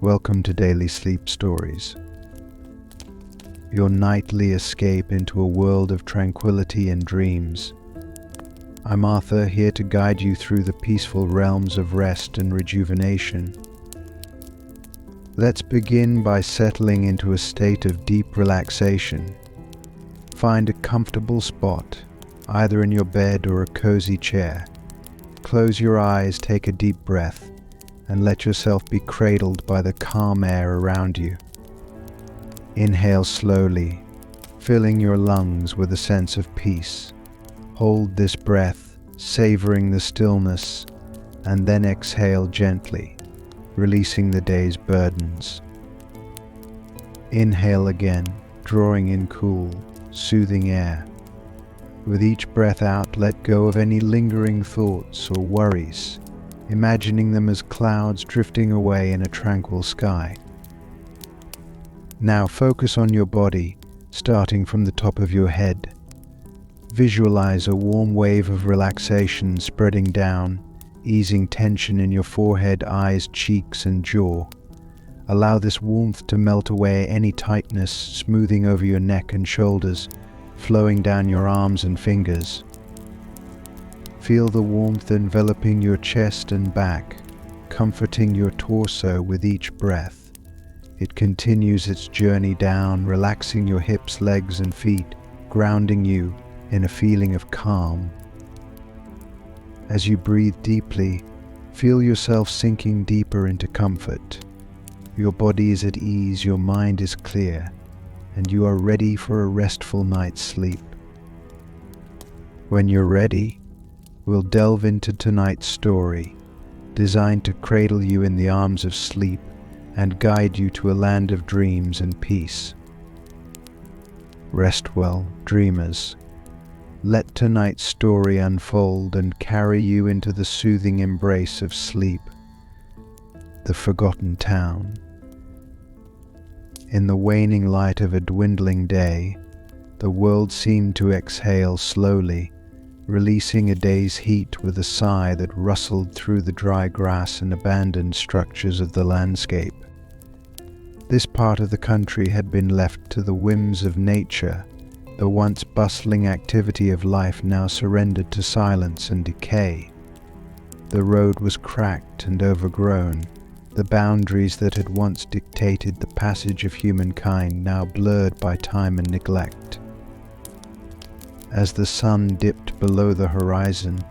Welcome to Daily Sleep Stories, your nightly escape into a world of tranquility and dreams. I'm Arthur, here to guide you through the peaceful realms of rest and rejuvenation. Let's begin by settling into a state of deep relaxation. Find a comfortable spot, either in your bed or a cozy chair. Close your eyes, take a deep breath, and let yourself be cradled by the calm air around you. Inhale slowly, filling your lungs with a sense of peace. Hold this breath, savoring the stillness, and then exhale gently, releasing the day's burdens. Inhale again, drawing in cool, soothing air. With each breath out, let go of any lingering thoughts or worries, imagining them as clouds drifting away in a tranquil sky. Now focus on your body, starting from the top of your head. Visualize a warm wave of relaxation spreading down, easing tension in your forehead, eyes, cheeks, and jaw. Allow this warmth to melt away any tightness, smoothing over your neck and shoulders, flowing down your arms and fingers. Feel the warmth enveloping your chest and back, comforting your torso with each breath. It continues its journey down, relaxing your hips, legs, and feet, grounding you in a feeling of calm. As you breathe deeply, feel yourself sinking deeper into comfort. Your body is at ease, your mind is clear, and you are ready for a restful night's sleep. When you're ready, we'll delve into tonight's story, designed to cradle you in the arms of sleep and guide you to a land of dreams and peace. Rest well, dreamers. Let tonight's story unfold and carry you into the soothing embrace of sleep. The Forgotten Town. In the waning light of a dwindling day, the world seemed to exhale slowly, releasing a day's heat with a sigh that rustled through the dry grass and abandoned structures of the landscape. This part of the country had been left to the whims of nature, the once bustling activity of life now surrendered to silence and decay. The road was cracked and overgrown, the boundaries that had once dictated the passage of humankind now blurred by time and neglect. As the sun dipped below the horizon,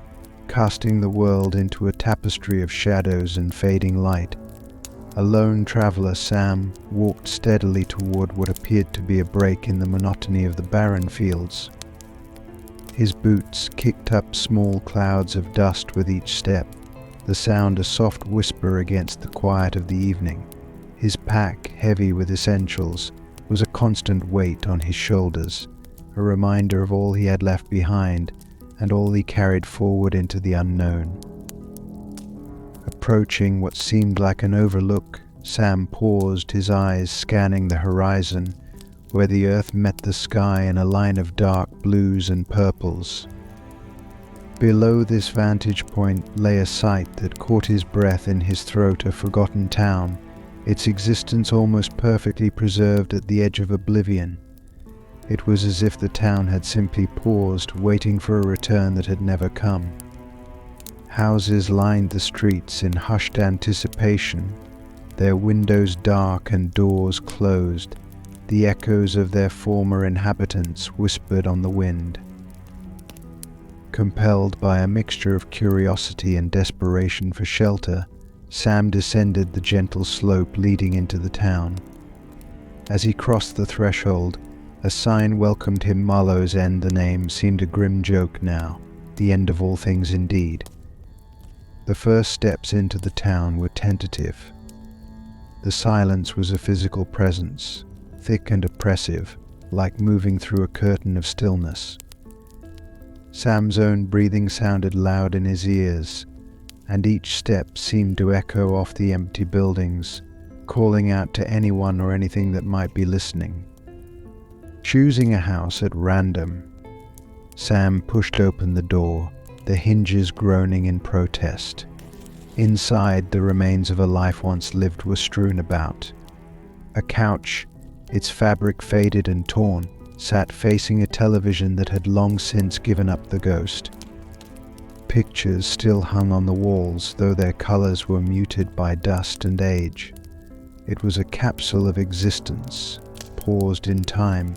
casting the world into a tapestry of shadows and fading light, a lone traveler, Sam, walked steadily toward what appeared to be a break in the monotony of the barren fields. His boots kicked up small clouds of dust with each step, the sound a soft whisper against the quiet of the evening. His pack, heavy with essentials, was a constant weight on his shoulders, a reminder of all he had left behind and all he carried forward into the unknown. Approaching what seemed like an overlook, Sam paused, his eyes scanning the horizon, where the earth met the sky in a line of dark blues and purples. Below this vantage point lay a sight that caught his breath in his throat, a forgotten town, its existence almost perfectly preserved at the edge of oblivion. It was as if the town had simply paused, waiting for a return that had never come. Houses lined the streets in hushed anticipation, their windows dark and doors closed, the echoes of their former inhabitants whispered on the wind. Compelled by a mixture of curiosity and desperation for shelter, Sam descended the gentle slope leading into the town. As he crossed the threshold, a sign welcomed him. Marlowe's End, the name seemed a grim joke now, the end of all things indeed. The first steps into the town were tentative. The silence was a physical presence, thick and oppressive, like moving through a curtain of stillness. Sam's own breathing sounded loud in his ears, and each step seemed to echo off the empty buildings, calling out to anyone or anything that might be listening. Choosing a house at random, Sam pushed open the door, the hinges groaning in protest. Inside, the remains of a life once lived were strewn about. A couch, its fabric faded and torn, sat facing a television that had long since given up the ghost. Pictures still hung on the walls, though their colors were muted by dust and age. It was a capsule of existence, paused in time.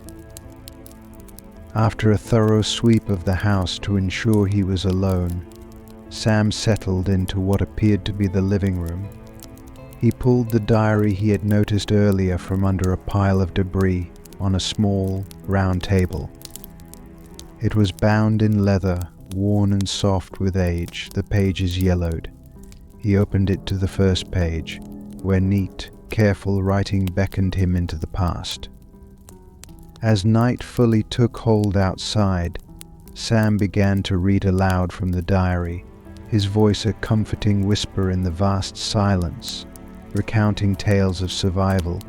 After a thorough sweep of the house to ensure he was alone, Sam settled into what appeared to be the living room. He pulled the diary he had noticed earlier from under a pile of debris on a small, round table. It was bound in leather, worn and soft with age, the pages yellowed. He opened it to the first page, where neat, careful writing beckoned him into the past. As night fully took hold outside, Sam began to read aloud from the diary, his voice a comforting whisper in the vast silence, recounting tales of survival,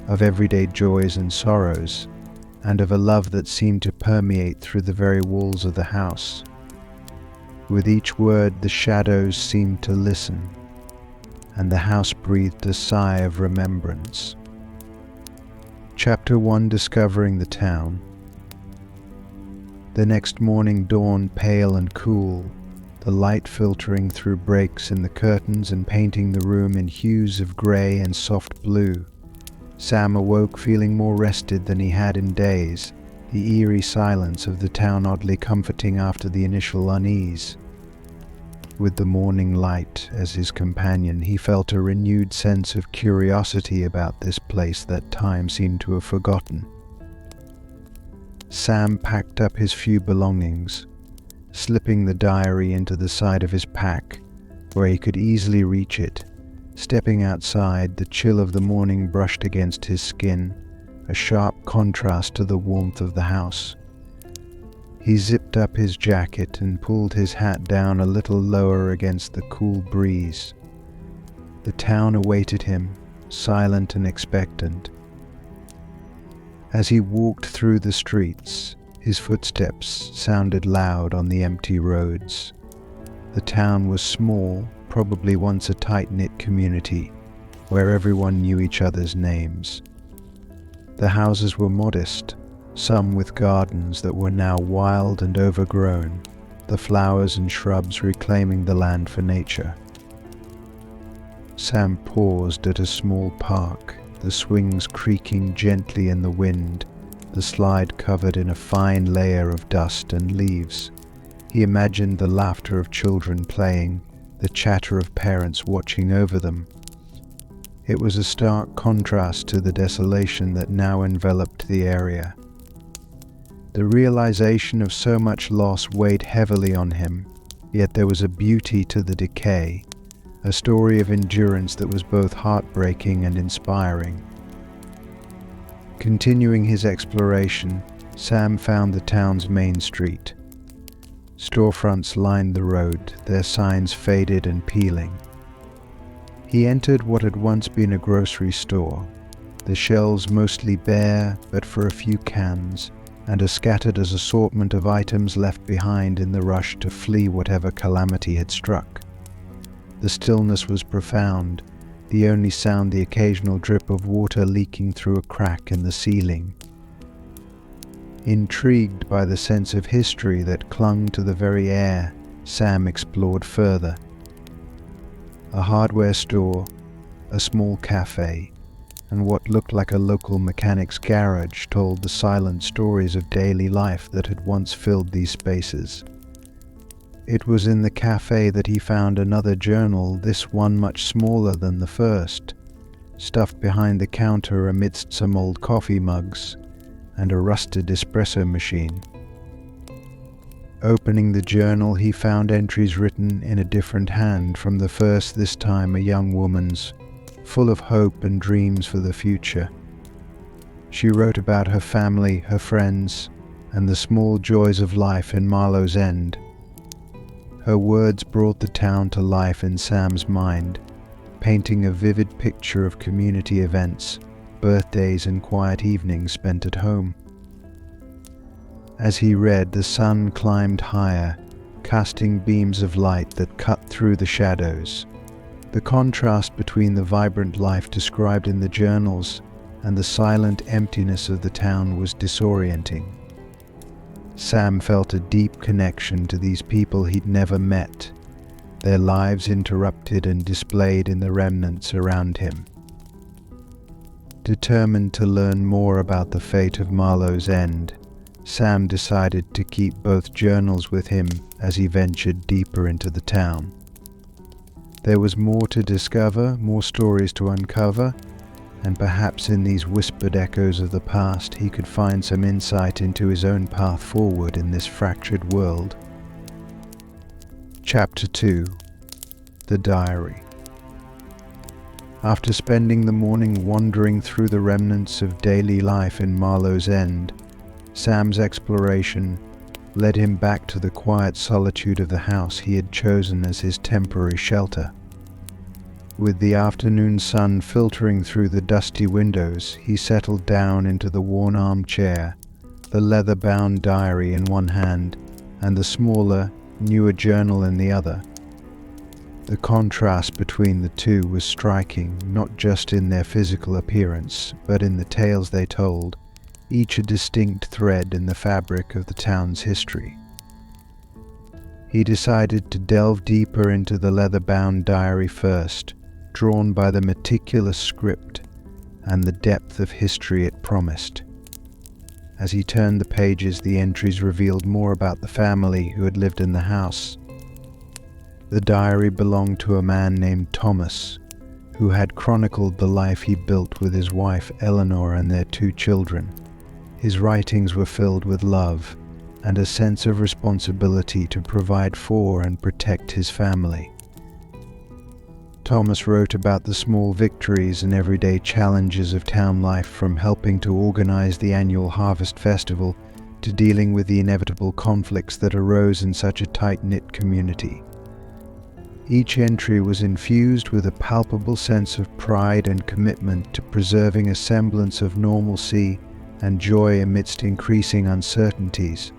of everyday joys and sorrows, and of a love that seemed to permeate through the very walls of the house. With each word, the shadows seemed to listen, and the house breathed a sigh of remembrance. Chapter 1: Discovering the Town. The next morning dawned pale and cool, the light filtering through breaks in the curtains and painting the room in hues of grey and soft blue. Sam awoke feeling more rested than he had in days, the eerie silence of the town oddly comforting after the initial unease. With the morning light as his companion, he felt a renewed sense of curiosity about this place that time seemed to have forgotten. Sam packed up his few belongings, slipping the diary into the side of his pack, where he could easily reach it. Stepping outside, the chill of the morning brushed against his skin, a sharp contrast to the warmth of the house. He zipped up his jacket and pulled his hat down a little lower against the cool breeze. The town awaited him, silent and expectant. As he walked through the streets, his footsteps sounded loud on the empty roads. The town was small, probably once a tight-knit community, where everyone knew each other's names. The houses were modest, some with gardens that were now wild and overgrown, the flowers and shrubs reclaiming the land for nature. Sam paused at a small park, the swings creaking gently in the wind, the slide covered in a fine layer of dust and leaves. He imagined the laughter of children playing, the chatter of parents watching over them. It was a stark contrast to the desolation that now enveloped the area. The realization of so much loss weighed heavily on him, yet there was a beauty to the decay, a story of endurance that was both heartbreaking and inspiring. Continuing his exploration, Sam found the town's main street. Storefronts lined the road, their signs faded and peeling. He entered what had once been a grocery store, the shelves mostly bare but for a few cans, and a scattered assortment of items left behind in the rush to flee whatever calamity had struck. The stillness was profound, the only sound the occasional drip of water leaking through a crack in the ceiling. Intrigued by the sense of history that clung to the very air, Sam explored further. A hardware store, a small cafe, and what looked like a local mechanic's garage told the silent stories of daily life that had once filled these spaces. It was in the cafe that he found another journal, this one much smaller than the first, stuffed behind the counter amidst some old coffee mugs and a rusted espresso machine. Opening the journal, he found entries written in a different hand from the first, this time a young woman's, full of hope and dreams for the future. She wrote about her family, her friends, and the small joys of life in Marlowe's End. Her words brought the town to life in Sam's mind, painting a vivid picture of community events, birthdays and quiet evenings spent at home. As he read, the sun climbed higher, casting beams of light that cut through the shadows. The contrast between the vibrant life described in the journals and the silent emptiness of the town was disorienting. Sam felt a deep connection to these people he'd never met, their lives interrupted and displayed in the remnants around him. Determined to learn more about the fate of Marlowe's End, Sam decided to keep both journals with him as he ventured deeper into the town. There was more to discover, more stories to uncover, and perhaps in these whispered echoes of the past he could find some insight into his own path forward in this fractured world. Chapter 2: The Diary. After spending the morning wandering through the remnants of daily life in Marlowe's End, Sam's exploration led him back to the quiet solitude of the house he had chosen as his temporary shelter. With the afternoon sun filtering through the dusty windows, he settled down into the worn armchair, the leather-bound diary in one hand and the smaller, newer journal in the other. The contrast between the two was striking, not just in their physical appearance, but in the tales they told, each a distinct thread in the fabric of the town's history. He decided to delve deeper into the leather-bound diary first, drawn by the meticulous script and the depth of history it promised. As he turned the pages, the entries revealed more about the family who had lived in the house. The diary belonged to a man named Thomas, who had chronicled the life he built with his wife Eleanor and their 2 children. His writings were filled with love and a sense of responsibility to provide for and protect his family. Thomas wrote about the small victories and everyday challenges of town life, from helping to organize the annual harvest festival to dealing with the inevitable conflicts that arose in such a tight-knit community. Each entry was infused with a palpable sense of pride and commitment to preserving a semblance of normalcy and joy amidst increasing uncertainties.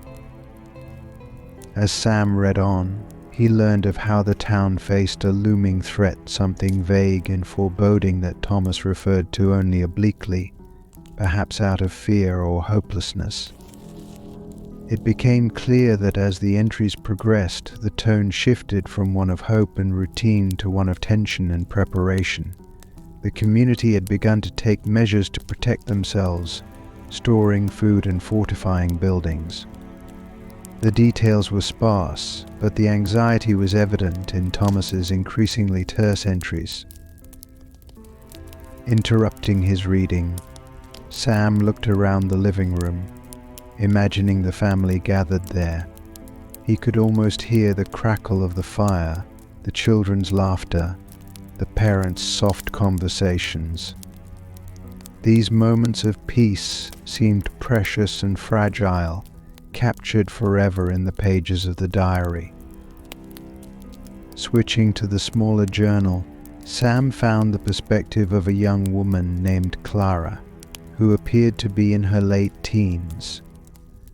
As Sam read on, he learned of how the town faced a looming threat, something vague and foreboding that Thomas referred to only obliquely, perhaps out of fear or hopelessness. It became clear that as the entries progressed, the tone shifted from one of hope and routine to one of tension and preparation. The community had begun to take measures to protect themselves, storing food and fortifying buildings. The details were sparse, but the anxiety was evident in Thomas's increasingly terse entries. Interrupting his reading, Sam looked around the living room, imagining the family gathered there. He could almost hear the crackle of the fire, the children's laughter, the parents' soft conversations. These moments of peace seemed precious and fragile, captured forever in the pages of the diary. Switching to the smaller journal, Sam found the perspective of a young woman named Clara, who appeared to be in her late teens.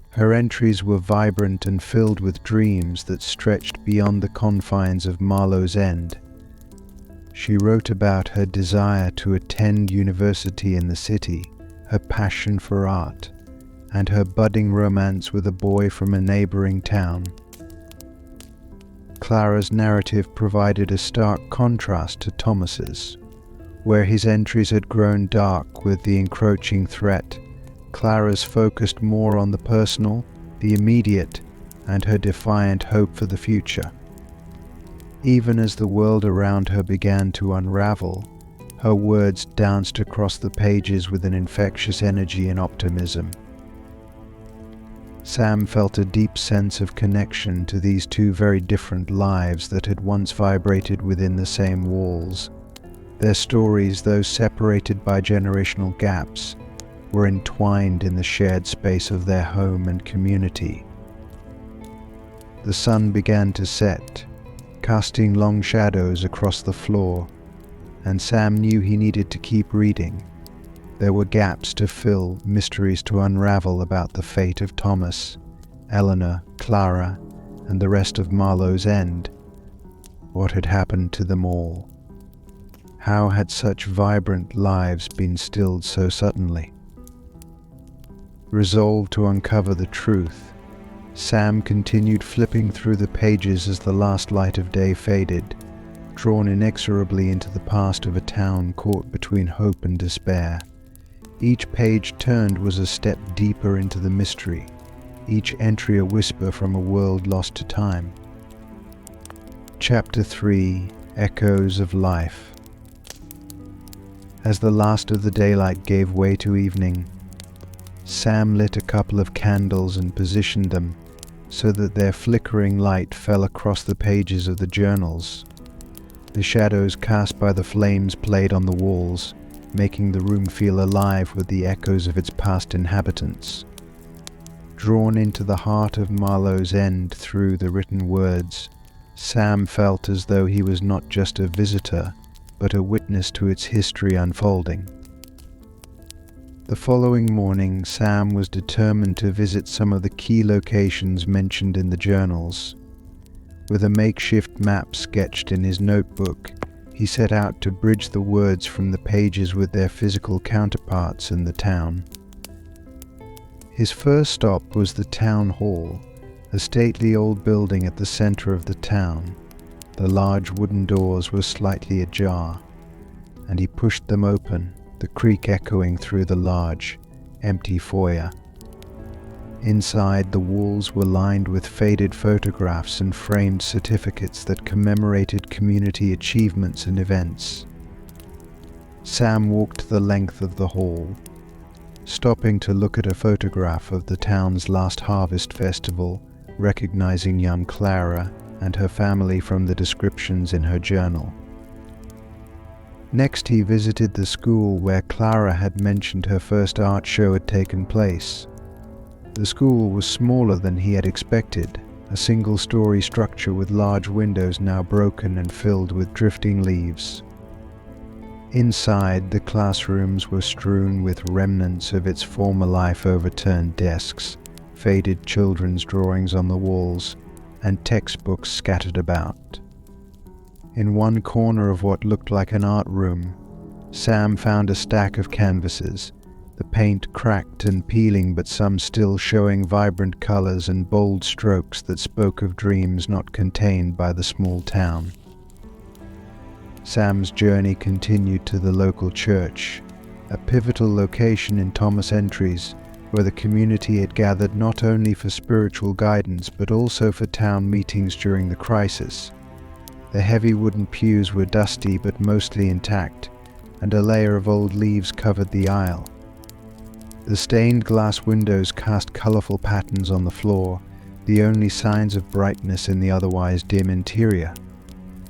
Her entries were vibrant and filled with dreams that stretched beyond the confines of Marlowe's End. She wrote about her desire to attend university in the city, her passion for art, and her budding romance with a boy from a neighboring town. Clara's narrative provided a stark contrast to Thomas's. Where his entries had grown dark with the encroaching threat, Clara's focused more on the personal, the immediate, and her defiant hope for the future. Even as the world around her began to unravel, her words danced across the pages with an infectious energy and optimism. Sam felt a deep sense of connection to these 2 very different lives that had once vibrated within the same walls. Their stories, though separated by generational gaps, were entwined in the shared space of their home and community. The sun began to set, casting long shadows across the floor, and Sam knew he needed to keep reading. There were gaps to fill, mysteries to unravel about the fate of Thomas, Eleanor, Clara, and the rest of Marlowe's End. What had happened to them all? How had such vibrant lives been stilled so suddenly? Resolved to uncover the truth, Sam continued flipping through the pages as the last light of day faded, drawn inexorably into the past of a town caught between hope and despair. Each page turned was a step deeper into the mystery, each entry a whisper from a world lost to time. Chapter 3: Echoes of Life. As the last of the daylight gave way to evening, Sam lit a couple of candles and positioned them so that their flickering light fell across the pages of the journals. The shadows cast by the flames played on the walls, making the room feel alive with the echoes of its past inhabitants. Drawn into the heart of Marlowe's End through the written words, Sam felt as though he was not just a visitor, but a witness to its history unfolding. The following morning, Sam was determined to visit some of the key locations mentioned in the journals. With a makeshift map sketched in his notebook, he set out to bridge the words from the pages with their physical counterparts in the town. His first stop was the town hall, a stately old building at the center of the town. The large wooden doors were slightly ajar, and he pushed them open, the creak echoing through the large, empty foyer. Inside, the walls were lined with faded photographs and framed certificates that commemorated community achievements and events. Sam walked the length of the hall, stopping to look at a photograph of the town's last harvest festival, recognizing young Clara and her family from the descriptions in her journal. Next, he visited the school where Clara had mentioned her first art show had taken place. The school was smaller than he had expected, a single-story structure with large windows now broken and filled with drifting leaves. Inside, the classrooms were strewn with remnants of its former life: overturned desks, faded children's drawings on the walls, and textbooks scattered about. In one corner of what looked like an art room, Sam found a stack of canvases, the paint cracked and peeling, but some still showing vibrant colors and bold strokes that spoke of dreams not contained by the small town. Sam's journey continued to the local church, a pivotal location in Thomas Entries, where the community had gathered not only for spiritual guidance but also for town meetings during the crisis. The heavy wooden pews were dusty but mostly intact, and a layer of old leaves covered the aisle. The stained glass windows cast colorful patterns on the floor, the only signs of brightness in the otherwise dim interior.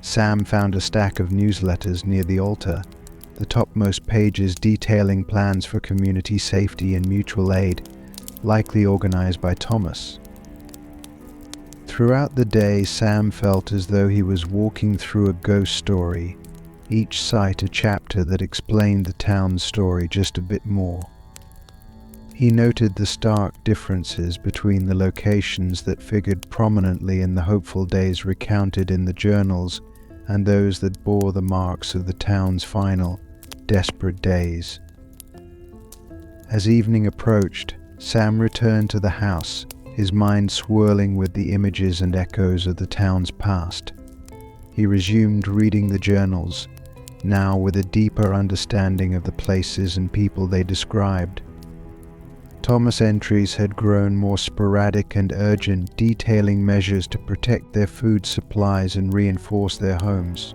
Sam found a stack of newsletters near the altar, the topmost pages detailing plans for community safety and mutual aid, likely organized by Thomas. Throughout the day, Sam felt as though he was walking through a ghost story, each site a chapter that explained the town's story just a bit more. He noted the stark differences between the locations that figured prominently in the hopeful days recounted in the journals and those that bore the marks of the town's final, desperate days. As evening approached, Sam returned to the house, his mind swirling with the images and echoes of the town's past. He resumed reading the journals, now with a deeper understanding of the places and people they described. Thomas Entries had grown more sporadic and urgent, detailing measures to protect their food supplies and reinforce their homes.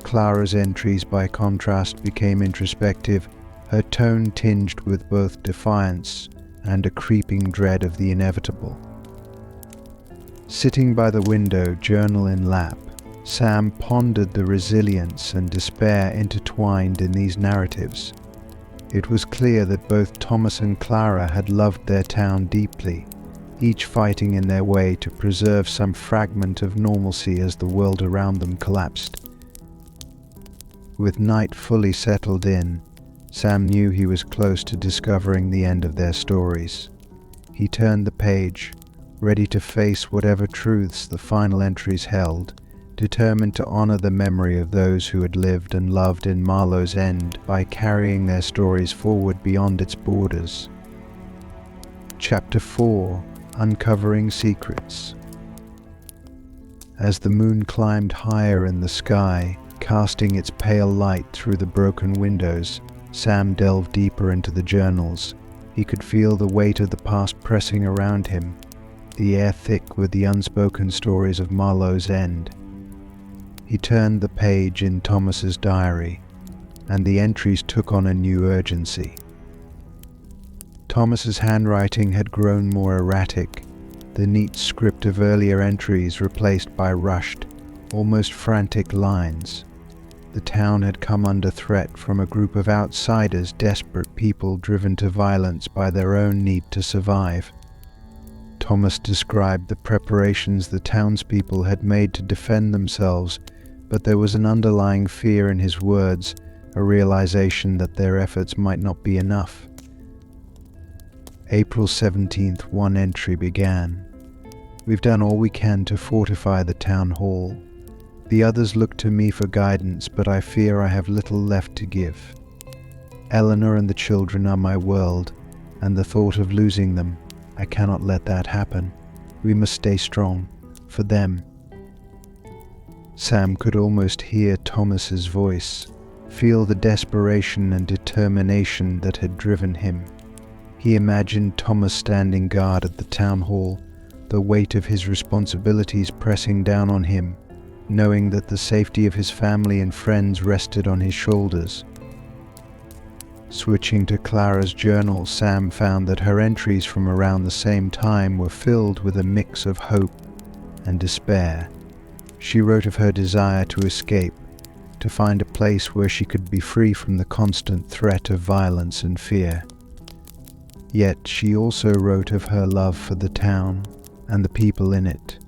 Clara's entries, by contrast, became introspective, her tone tinged with both defiance and a creeping dread of the inevitable. Sitting by the window, journal in lap, Sam pondered the resilience and despair intertwined in these narratives. It was clear that both Thomas and Clara had loved their town deeply, each fighting in their way to preserve some fragment of normalcy as the world around them collapsed. With night fully settled in, Sam knew he was close to discovering the end of their stories. He turned the page, ready to face whatever truths the final entries held, determined to honor the memory of those who had lived and loved in Marlow's End by carrying their stories forward beyond its borders. Chapter 4: Uncovering Secrets. As the moon climbed higher in the sky, casting its pale light through the broken windows, Sam delved deeper into the journals. He could feel the weight of the past pressing around him, the air thick with the unspoken stories of Marlow's End. He turned the page in Thomas's diary, and the entries took on a new urgency. Thomas's handwriting had grown more erratic, the neat script of earlier entries replaced by rushed, almost frantic lines. The town had come under threat from a group of outsiders, desperate people driven to violence by their own need to survive. Thomas described the preparations the townspeople had made to defend themselves, but there was an underlying fear in his words, a realization that their efforts might not be enough. April 17th, one entry began. "We've done all we can to fortify the town hall. The others look to me for guidance, but I fear I have little left to give. Eleanor and the children are my world, and the thought of losing them, I cannot let that happen. We must stay strong, for them." Sam could almost hear Thomas's voice, feel the desperation and determination that had driven him. He imagined Thomas standing guard at the town hall, the weight of his responsibilities pressing down on him, knowing that the safety of his family and friends rested on his shoulders. Switching to Clara's journal, Sam found that her entries from around the same time were filled with a mix of hope and despair. She wrote of her desire to escape, to find a place where she could be free from the constant threat of violence and fear. Yet she also wrote of her love for the town and the people in it,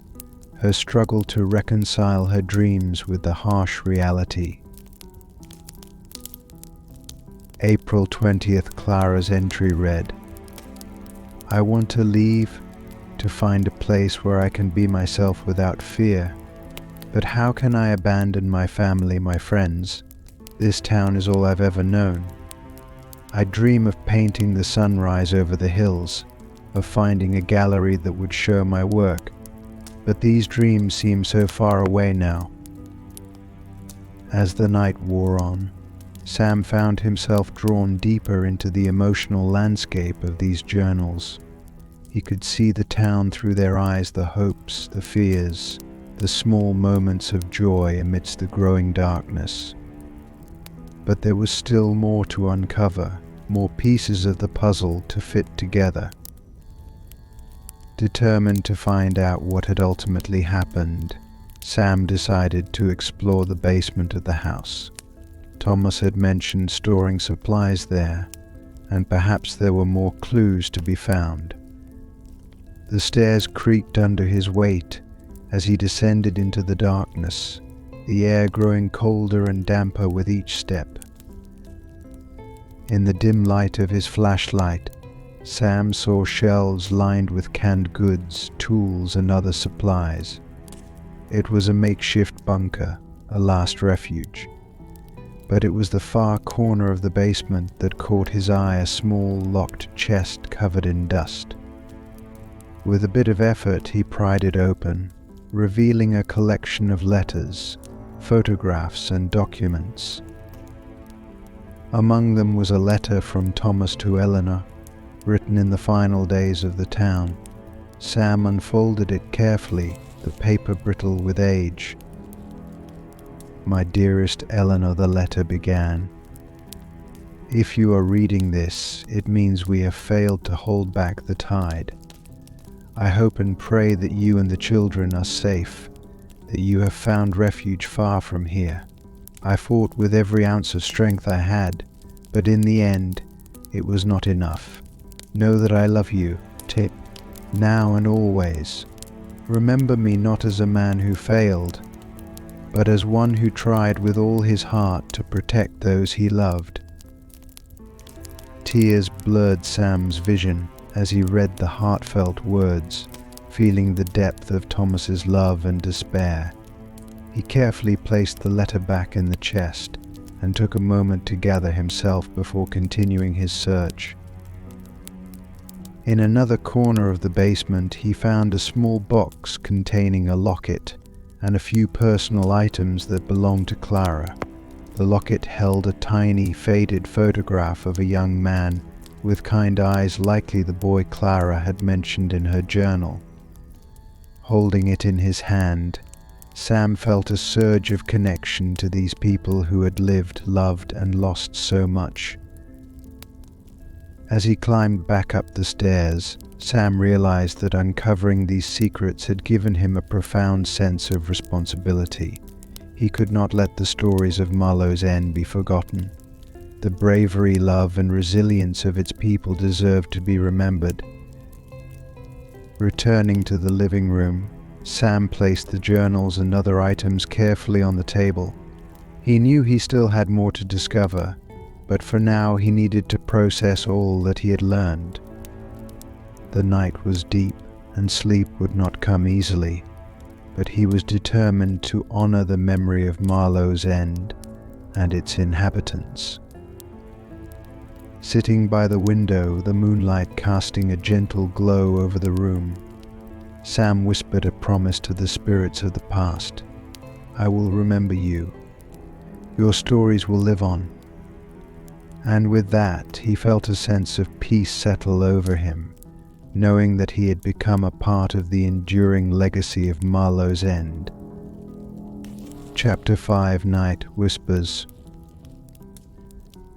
her struggle to reconcile her dreams with the harsh reality. April 20th, Clara's entry read, "I want to leave, to find a place where I can be myself without fear. But how can I abandon my family, my friends? This town is all I've ever known. I dream of painting the sunrise over the hills, of finding a gallery that would show my work. But these dreams seem so far away now." As the night wore on, Sam found himself drawn deeper into the emotional landscape of these journals. He could see the town through their eyes, the hopes, the fears, the small moments of joy amidst the growing darkness. But there was still more to uncover, more pieces of the puzzle to fit together. Determined to find out what had ultimately happened, Sam decided to explore the basement of the house. Thomas had mentioned storing supplies there, and perhaps there were more clues to be found. The stairs creaked under his weight as he descended into the darkness, the air growing colder and damper with each step. In the dim light of his flashlight, Sam saw shelves lined with canned goods, tools, and other supplies. It was a makeshift bunker, a last refuge. But it was the far corner of the basement that caught his eye, a small locked chest covered in dust. With a bit of effort he pried it open, revealing a collection of letters, photographs, and documents. Among them was a letter from Thomas to Eleanor, written in the final days of the town. Sam unfolded it carefully, the paper brittle with age. "My dearest Eleanor," the letter began. "If you are reading this, it means we have failed to hold back the tide. I hope and pray that you and the children are safe, that you have found refuge far from here. I fought with every ounce of strength I had, but in the end, it was not enough. Know that I love you, Tip, now and always. Remember me not as a man who failed, but as one who tried with all his heart to protect those he loved." Tears blurred Sam's vision as he read the heartfelt words, feeling the depth of Thomas's love and despair. He carefully placed the letter back in the chest and took a moment to gather himself before continuing his search. In another corner of the basement, he found a small box containing a locket and a few personal items that belonged to Clara. The locket held a tiny, faded photograph of a young man with kind eyes, likely the boy Clara had mentioned in her journal. Holding it in his hand, Sam felt a surge of connection to these people who had lived, loved, and lost so much. As he climbed back up the stairs, Sam realized that uncovering these secrets had given him a profound sense of responsibility. He could not let the stories of Marlowe's End be forgotten. The bravery, love, and resilience of its people deserved to be remembered. Returning to the living room, Sam placed the journals and other items carefully on the table. He knew he still had more to discover, but for now he needed to process all that he had learned. The night was deep, and sleep would not come easily, but he was determined to honor the memory of Marlowe's End and its inhabitants. Sitting by the window, the moonlight casting a gentle glow over the room, Sam whispered a promise to the spirits of the past. "I will remember you. Your stories will live on." And with that, he felt a sense of peace settle over him, knowing that he had become a part of the enduring legacy of Marlowe's End. Chapter 5: Night Whispers.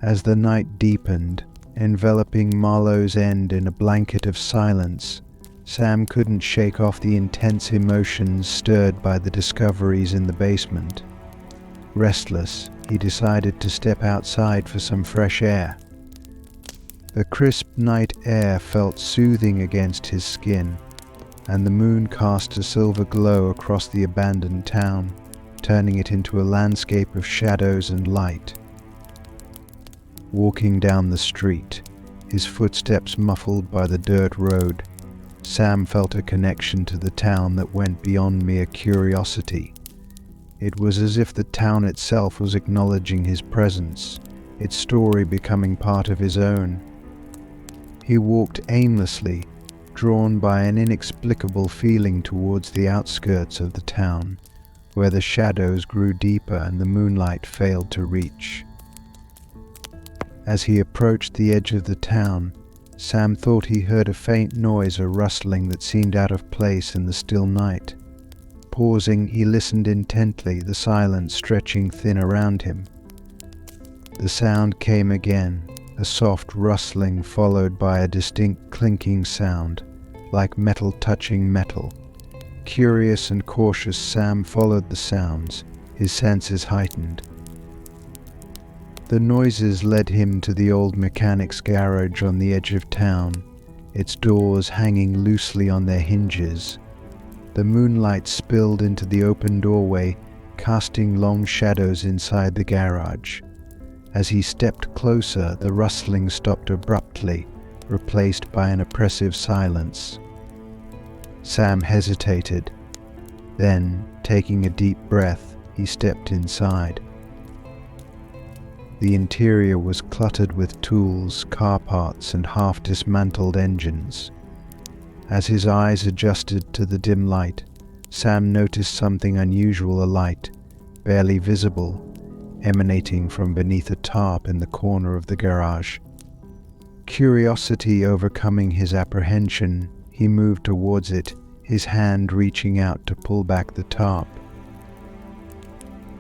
As the night deepened, enveloping Marlowe's End in a blanket of silence, Sam couldn't shake off the intense emotions stirred by the discoveries in the basement. Restless, he decided to step outside for some fresh air. The crisp night air felt soothing against his skin, and the moon cast a silver glow across the abandoned town, turning it into a landscape of shadows and light. Walking down the street, his footsteps muffled by the dirt road, Sam felt a connection to the town that went beyond mere curiosity. It was as if the town itself was acknowledging his presence, its story becoming part of his own. He walked aimlessly, drawn by an inexplicable feeling towards the outskirts of the town, where the shadows grew deeper and the moonlight failed to reach. As he approached the edge of the town, Sam thought he heard a faint noise, a rustling that seemed out of place in the still night. Pausing, he listened intently, the silence stretching thin around him. The sound came again, a soft rustling followed by a distinct clinking sound, like metal touching metal. Curious and cautious, Sam followed the sounds, his senses heightened. The noises led him to the old mechanic's garage on the edge of town, its doors hanging loosely on their hinges. The moonlight spilled into the open doorway, casting long shadows inside the garage. As he stepped closer, the rustling stopped abruptly, replaced by an oppressive silence. Sam hesitated. Then, taking a deep breath, he stepped inside. The interior was cluttered with tools, car parts, and half-dismantled engines. As his eyes adjusted to the dim light, Sam noticed something unusual alight, barely visible, emanating from beneath a tarp in the corner of the garage. Curiosity overcoming his apprehension, he moved towards it, his hand reaching out to pull back the tarp.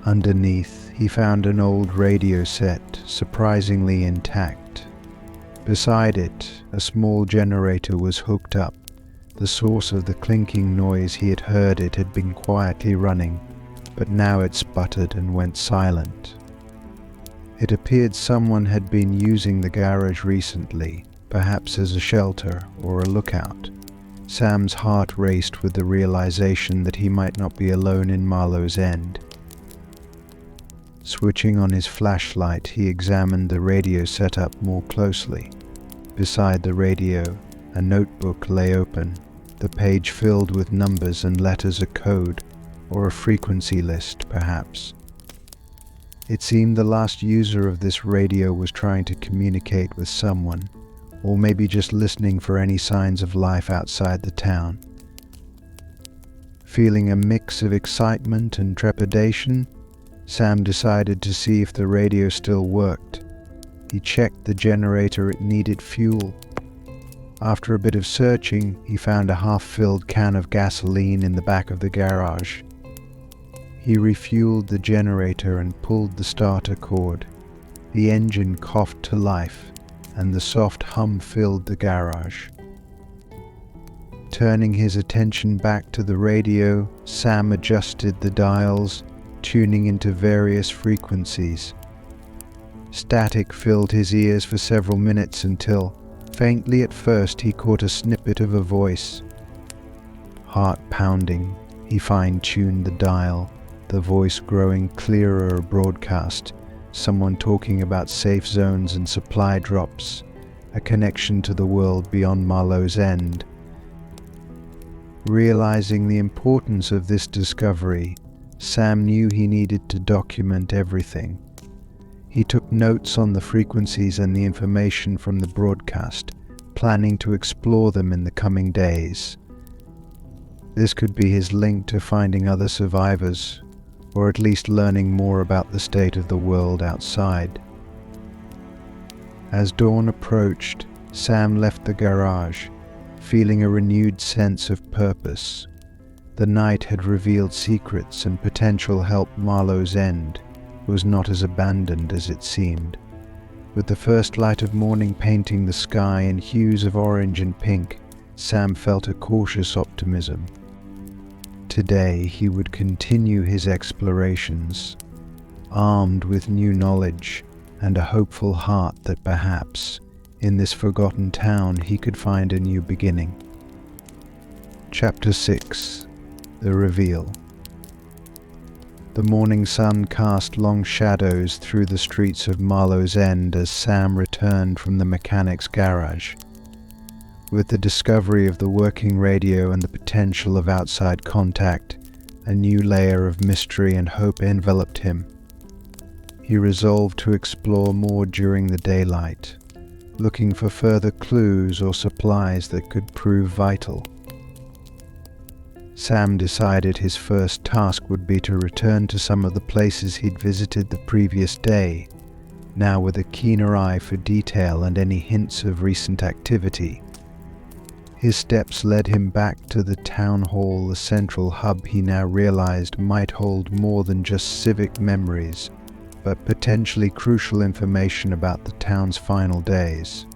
Underneath, he found an old radio set, surprisingly intact. Beside it, a small generator was hooked up. The source of the clinking noise he had heard it had been quietly running, but now it sputtered and went silent. It appeared someone had been using the garage recently, perhaps as a shelter or a lookout. Sam's heart raced with the realization that he might not be alone in Marlowe's End. Switching on his flashlight, he examined the radio setup more closely. Beside the radio, a notebook lay open, the page filled with numbers and letters of code. or a frequency list, perhaps. It seemed the last user of this radio was trying to communicate with someone, or maybe just listening for any signs of life outside the town. Feeling a mix of excitement and trepidation, Sam decided to see if the radio still worked. He checked the generator; it needed fuel. After a bit of searching, he found a half-filled can of gasoline in the back of the garage. He refueled the generator and pulled the starter cord. The engine coughed to life, and the soft hum filled the garage. Turning his attention back to the radio, Sam adjusted the dials, tuning into various frequencies. Static filled his ears for several minutes until, faintly at first, he caught a snippet of a voice. Heart pounding, he fine-tuned the dial, the voice growing clearer broadcast, someone talking about safe zones and supply drops, a connection to the world beyond Marlowe's End. Realizing the importance of this discovery, Sam knew he needed to document everything. He took notes on the frequencies and the information from the broadcast, planning to explore them in the coming days. This could be his link to finding other survivors, or at least learning more about the state of the world outside. As dawn approached, Sam left the garage, feeling a renewed sense of purpose. The night had revealed secrets and potential help. Marlowe's End was not as abandoned as it seemed. With the first light of morning painting the sky in hues of orange and pink, Sam felt a cautious optimism. Today he would continue his explorations, armed with new knowledge and a hopeful heart that perhaps, in this forgotten town, he could find a new beginning. Chapter 6. The Reveal. The morning sun cast long shadows through the streets of Marlowe's End as Sam returned from the mechanic's garage. With the discovery of the working radio and the potential of outside contact, a new layer of mystery and hope enveloped him. He resolved to explore more during the daylight, looking for further clues or supplies that could prove vital. Sam decided his first task would be to return to some of the places he'd visited the previous day, now with a keener eye for detail and any hints of recent activity. His steps led him back to the town hall, the central hub he now realized might hold more than just civic memories, but potentially crucial information about the town's final days.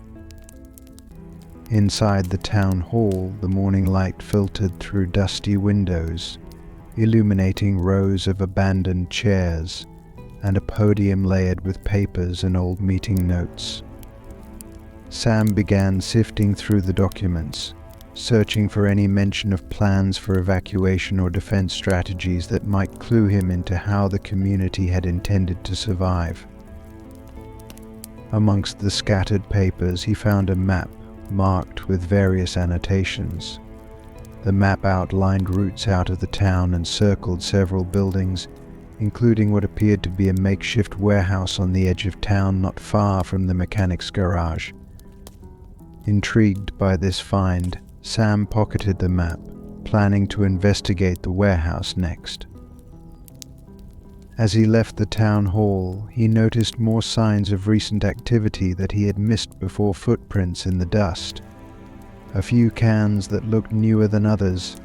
Inside the town hall, the morning light filtered through dusty windows, illuminating rows of abandoned chairs and a podium layered with papers and old meeting notes. Sam began sifting through the documents, searching for any mention of plans for evacuation or defense strategies that might clue him into how the community had intended to survive. Amongst the scattered papers, he found a map marked with various annotations. The map outlined routes out of the town and circled several buildings, including what appeared to be a makeshift warehouse on the edge of town not far from the mechanic's garage. Intrigued by this find, Sam pocketed the map, planning to investigate the warehouse next. As he left the town hall, he noticed more signs of recent activity that he had missed before: footprints in the dust, a few cans that looked newer than others,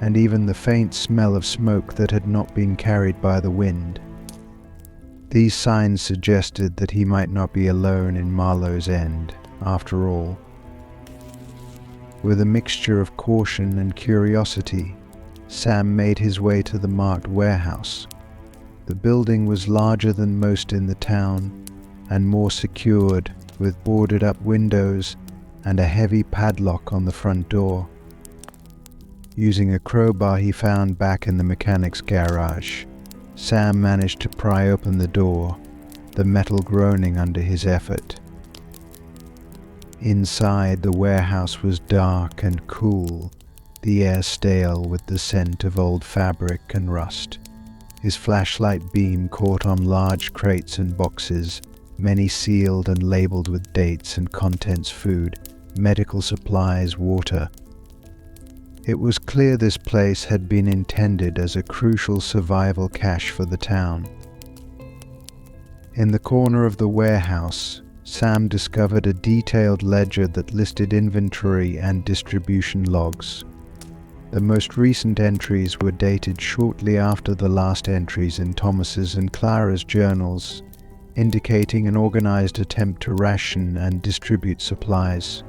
and even the faint smell of smoke that had not been carried by the wind. These signs suggested that he might not be alone in Marlowe's End, after all. With a mixture of caution and curiosity, Sam made his way to the marked warehouse. The building was larger than most in the town, and more secured, with boarded-up windows and a heavy padlock on the front door. Using a crowbar he found back in the mechanic's garage, Sam managed to pry open the door, the metal groaning under his effort. Inside, the warehouse was dark and cool, the air stale with the scent of old fabric and rust. His flashlight beam caught on large crates and boxes, many sealed and labeled with dates and contents: food, medical supplies, water. It was clear this place had been intended as a crucial survival cache for the town. In the corner of the warehouse, Sam discovered a detailed ledger that listed inventory and distribution logs. The most recent entries were dated shortly after the last entries in Thomas's and Clara's journals, indicating an organized attempt to ration and distribute supplies.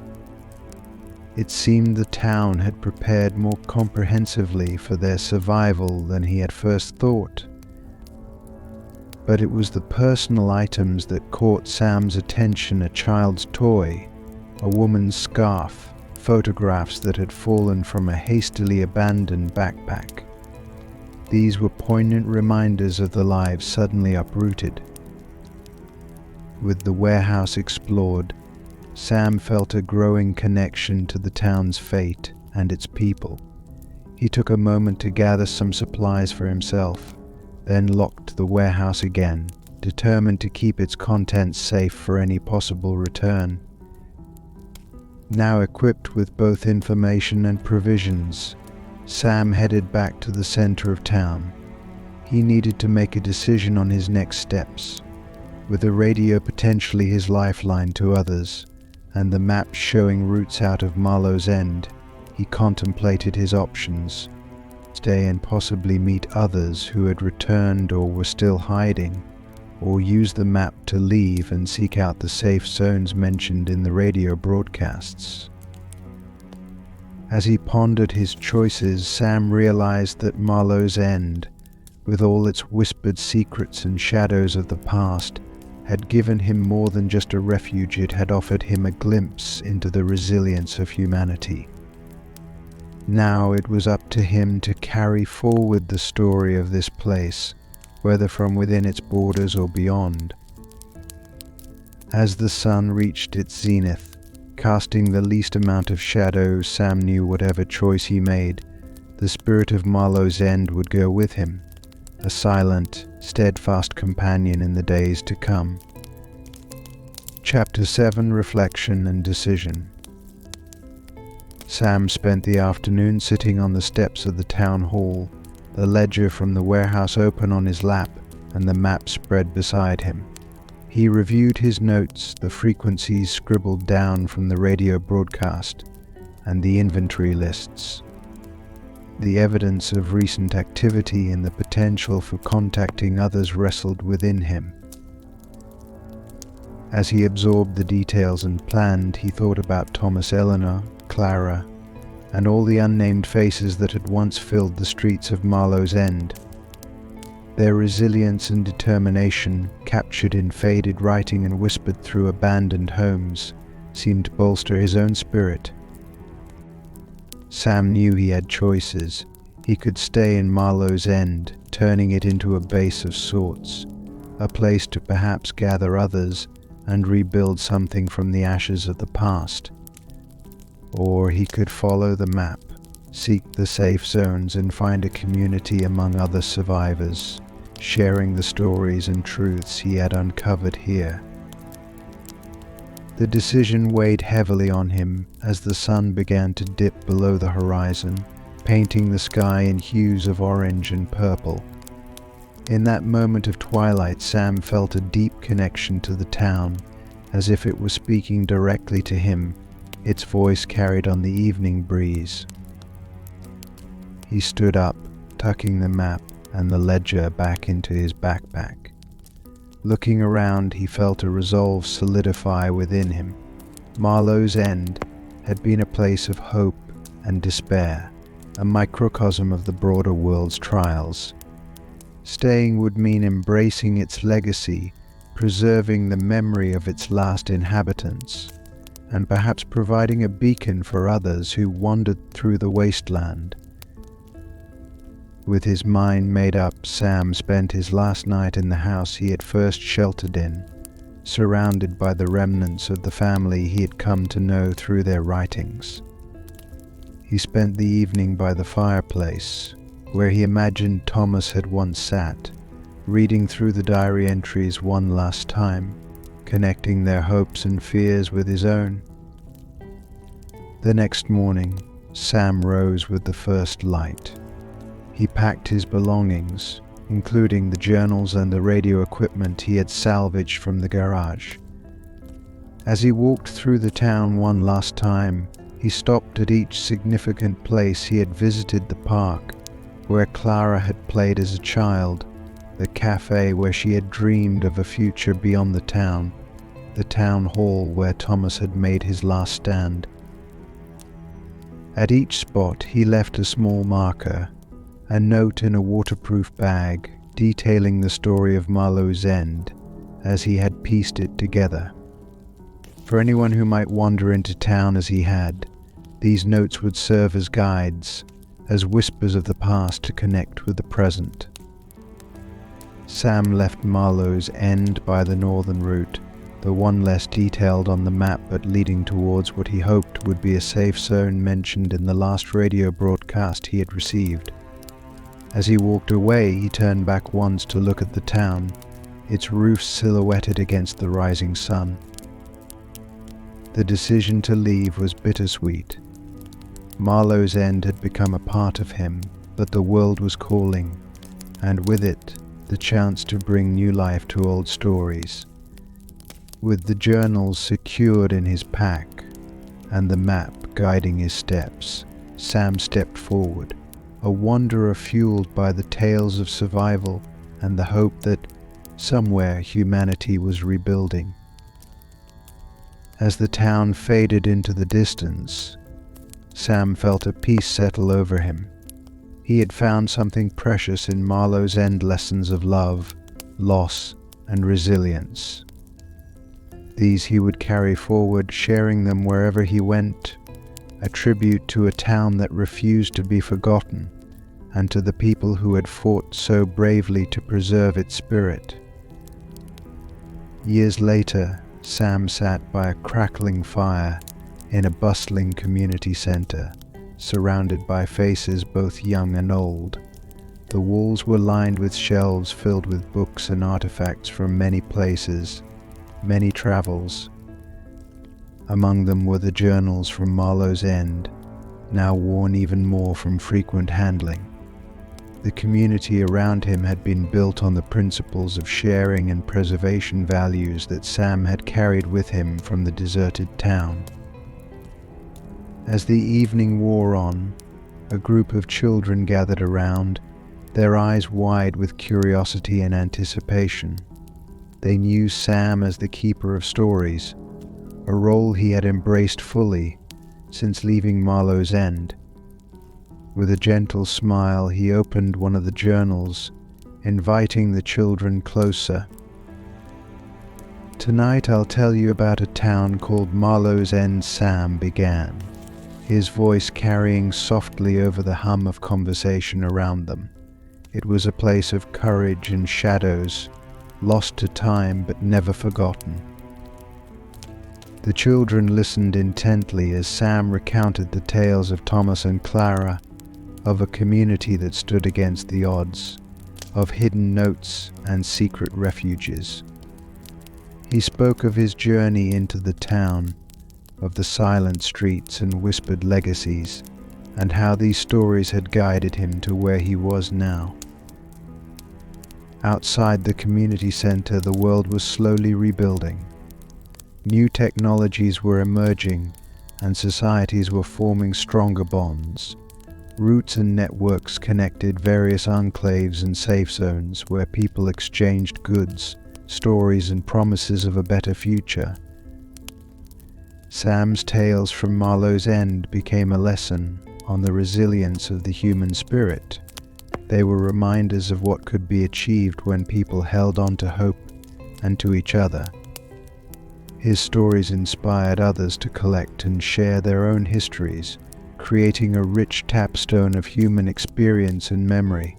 It seemed the town had prepared more comprehensively for their survival than he had first thought. But it was the personal items that caught Sam's attention: a child's toy, a woman's scarf, photographs that had fallen from a hastily abandoned backpack. These were poignant reminders of the lives suddenly uprooted. With the warehouse explored, Sam felt a growing connection to the town's fate and its people. He took a moment to gather some supplies for himself, then locked the warehouse again, determined to keep its contents safe for any possible return. Now equipped with both information and provisions, Sam headed back to the center of town. He needed to make a decision on his next steps. With the radio potentially his lifeline to others, and the map showing routes out of Marlowe's End, he contemplated his options: stay and possibly meet others who had returned or were still hiding, or use the map to leave and seek out the safe zones mentioned in the radio broadcasts. As he pondered his choices, Sam realized that Marlowe's End, with all its whispered secrets and shadows of the past, had given him more than just a refuge. It had offered him a glimpse into the resilience of humanity. Now it was up to him to carry forward the story of this place, whether from within its borders or beyond. As the sun reached its zenith, casting the least amount of shadow, Sam knew whatever choice he made, the spirit of Marlowe's End would go with him, a silent, steadfast companion in the days to come. Chapter 7: Reflection and Decision. Sam spent the afternoon sitting on the steps of the town hall, the ledger from the warehouse open on his lap and the map spread beside him. He reviewed his notes, the frequencies scribbled down from the radio broadcast, and the inventory lists. The evidence of recent activity and the potential for contacting others wrestled within him. As he absorbed the details and planned, he thought about Thomas, Eleanor, Clara, and all the unnamed faces that had once filled the streets of Marlowe's End. Their resilience and determination, captured in faded writing and whispered through abandoned homes, seemed to bolster his own spirit. Sam knew he had choices. He could stay in Marlowe's End, turning it into a base of sorts, a place to perhaps gather others and rebuild something from the ashes of the past. Or he could follow the map, seek the safe zones and find a community among other survivors, sharing the stories and truths he had uncovered here. The decision weighed heavily on him as the sun began to dip below the horizon, painting the sky in hues of orange and purple. In that moment of twilight, Sam felt a deep connection to the town, as if it was speaking directly to him, its voice carried on the evening breeze. He stood up, tucking the map and the ledger back into his backpack. Looking around, he felt a resolve solidify within him. Marlowe's End had been a place of hope and despair, a microcosm of the broader world's trials. Staying would mean embracing its legacy, preserving the memory of its last inhabitants, and perhaps providing a beacon for others who wandered through the wasteland. With his mind made up, Sam spent his last night in the house he had first sheltered in, surrounded by the remnants of the family he had come to know through their writings. He spent the evening by the fireplace, where he imagined Thomas had once sat, reading through the diary entries one last time, connecting their hopes and fears with his own. The next morning, Sam rose with the first light. He packed his belongings, including the journals and the radio equipment he had salvaged from the garage. As he walked through the town one last time, he stopped at each significant place. He had visited the park, where Clara had played as a child, the cafe where she had dreamed of a future beyond the town hall where Thomas had made his last stand. At each spot he left a small marker, a note in a waterproof bag detailing the story of Marlowe's End as he had pieced it together. For anyone who might wander into town as he had, these notes would serve as guides, as whispers of the past to connect with the present. Sam left Marlowe's End by the northern route, the one less detailed on the map but leading towards what he hoped would be a safe zone mentioned in the last radio broadcast he had received. As he walked away, he turned back once to look at the town, its roofs silhouetted against the rising sun. The decision to leave was bittersweet. Marlowe's End had become a part of him, but the world was calling, and with it, the chance to bring new life to old stories. With the journals secured in his pack, and the map guiding his steps, Sam stepped forward, a wanderer fueled by the tales of survival and the hope that somewhere humanity was rebuilding. As the town faded into the distance, Sam felt a peace settle over him. He had found something precious in Marlowe's End lessons of love, loss, and resilience. These he would carry forward, sharing them wherever he went, a tribute to a town that refused to be forgotten, and to the people who had fought so bravely to preserve its spirit. Years later, Sam sat by a crackling fire in a bustling community center, surrounded by faces both young and old. The walls were lined with shelves filled with books and artifacts from many places, many travels. Among them were the journals from Marlowe's End, now worn even more from frequent handling. The community around him had been built on the principles of sharing and preservation values that Sam had carried with him from the deserted town. As the evening wore on, a group of children gathered around, their eyes wide with curiosity and anticipation. They knew Sam as the keeper of stories, a role he had embraced fully since leaving Marlowe's End. With a gentle smile, he opened one of the journals, inviting the children closer. "Tonight I'll tell you about a town called Marlowe's End," Sam began, his voice carrying softly over the hum of conversation around them. It was a place of courage and shadows, lost to time but never forgotten. The children listened intently as Sam recounted the tales of Thomas and Clara, of a community that stood against the odds, of hidden notes and secret refuges. He spoke of his journey into the town, of the silent streets and whispered legacies, and how these stories had guided him to where he was now. Outside the community center, the world was slowly rebuilding. New technologies were emerging, and societies were forming stronger bonds. Routes and networks connected various enclaves and safe zones where people exchanged goods, stories, and promises of a better future. Sam's tales from Marlowe's End became a lesson on the resilience of the human spirit. They were reminders of what could be achieved when people held on to hope and to each other. His stories inspired others to collect and share their own histories, creating a rich tapstone of human experience and memory.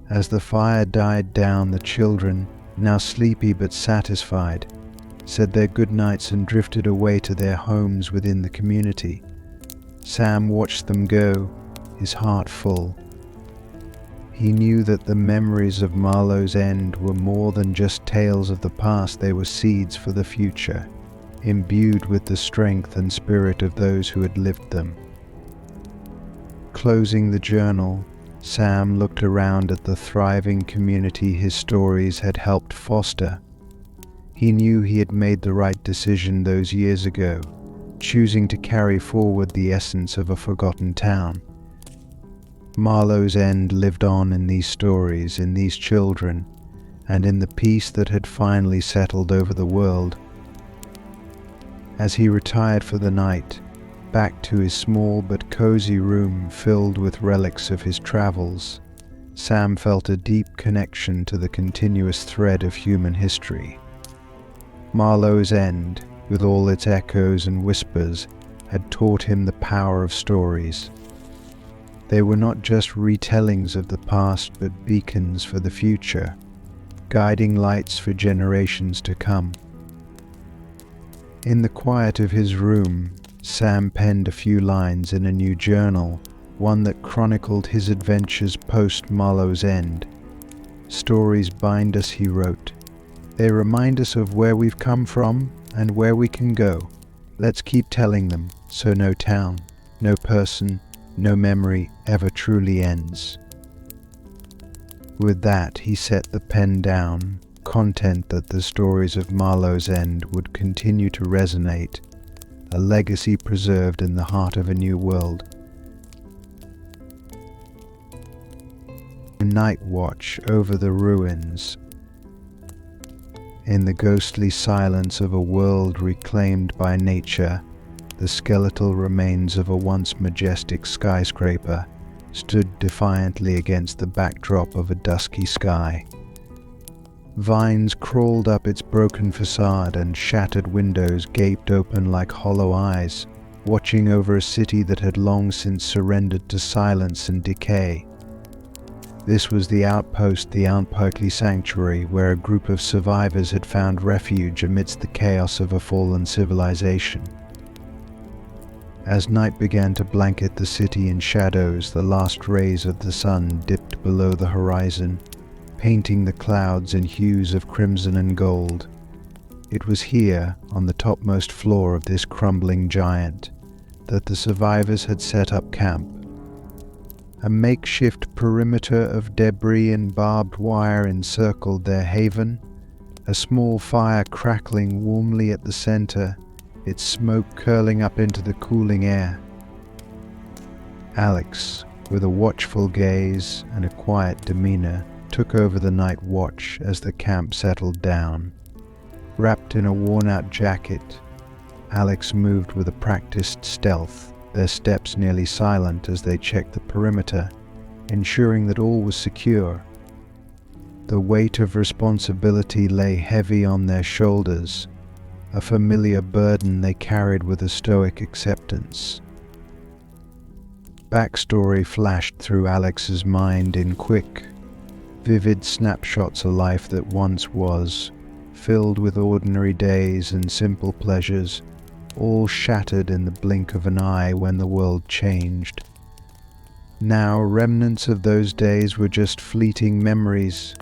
As the fire died down, the children, now sleepy but satisfied, said their goodnights and drifted away to their homes within the community. Sam watched them go, his heart full. He knew that the memories of Marlowe's End were more than just tales of the past, they were seeds for the future, imbued with the strength and spirit of those who had lived them. Closing the journal, Sam looked around at the thriving community his stories had helped foster. He knew he had made the right decision those years ago, choosing to carry forward the essence of a forgotten town. Marlowe's End lived on in these stories, in these children, and in the peace that had finally settled over the world. As he retired for the night, back to his small but cozy room filled with relics of his travels, Sam felt a deep connection to the continuous thread of human history. Marlowe's End, with all its echoes and whispers, had taught him the power of stories. They were not just retellings of the past, but beacons for the future, guiding lights for generations to come. In the quiet of his room, Sam penned a few lines in a new journal, one that chronicled his adventures post Marlowe's End. "Stories bind us," he wrote. "They remind us of where we've come from and where we can go. Let's keep telling them, so no town, no person, no memory ever truly ends." With that, he set the pen down, content that the stories of Marlowe's End would continue to resonate, a legacy preserved in the heart of a new world. Night watch over the ruins. In the ghostly silence of a world reclaimed by nature, the skeletal remains of a once majestic skyscraper stood defiantly against the backdrop of a dusky sky. Vines crawled up its broken facade and shattered windows gaped open like hollow eyes, watching over a city that had long since surrendered to silence and decay. This was the outpost, the Outperkly Sanctuary, where a group of survivors had found refuge amidst the chaos of a fallen civilization. As night began to blanket the city in shadows, the last rays of the sun dipped below the horizon, painting the clouds in hues of crimson and gold. It was here, on the topmost floor of this crumbling giant, that the survivors had set up camp. A makeshift perimeter of debris and barbed wire encircled their haven, a small fire crackling warmly at the center, its smoke curling up into the cooling air. Alex, with a watchful gaze and a quiet demeanor, took over the night watch as the camp settled down. Wrapped in a worn-out jacket, Alex moved with a practiced stealth, their steps nearly silent as they checked the perimeter, ensuring that all was secure. The weight of responsibility lay heavy on their shoulders, a familiar burden they carried with a stoic acceptance. Backstory flashed through Alex's mind in quick, vivid snapshots of life that once was, filled with ordinary days and simple pleasures, all shattered in the blink of an eye when the world changed. Now remnants of those days were just fleeting memories,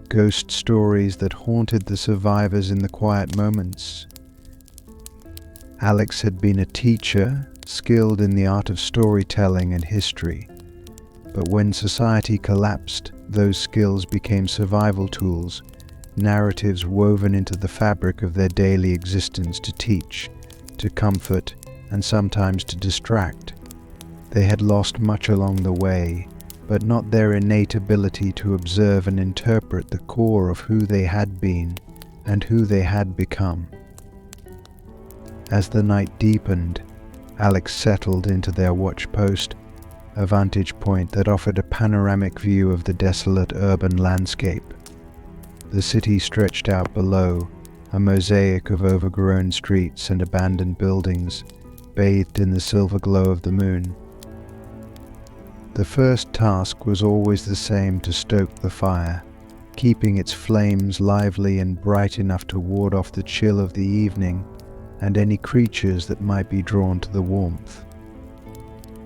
ghost stories that haunted the survivors in the quiet moments. Alex had been a teacher, skilled in the art of storytelling and history, but when society collapsed, those skills became survival tools, narratives woven into the fabric of their daily existence to teach, to comfort, and sometimes to distract. They had lost much along the way, but not their innate ability to observe and interpret the core of who they had been and who they had become. As the night deepened, Alex settled into their watch post, a vantage point that offered a panoramic view of the desolate urban landscape. The city stretched out below, a mosaic of overgrown streets and abandoned buildings, bathed in the silver glow of the moon. The first task was always the same: to stoke the fire, keeping its flames lively and bright enough to ward off the chill of the evening and any creatures that might be drawn to the warmth.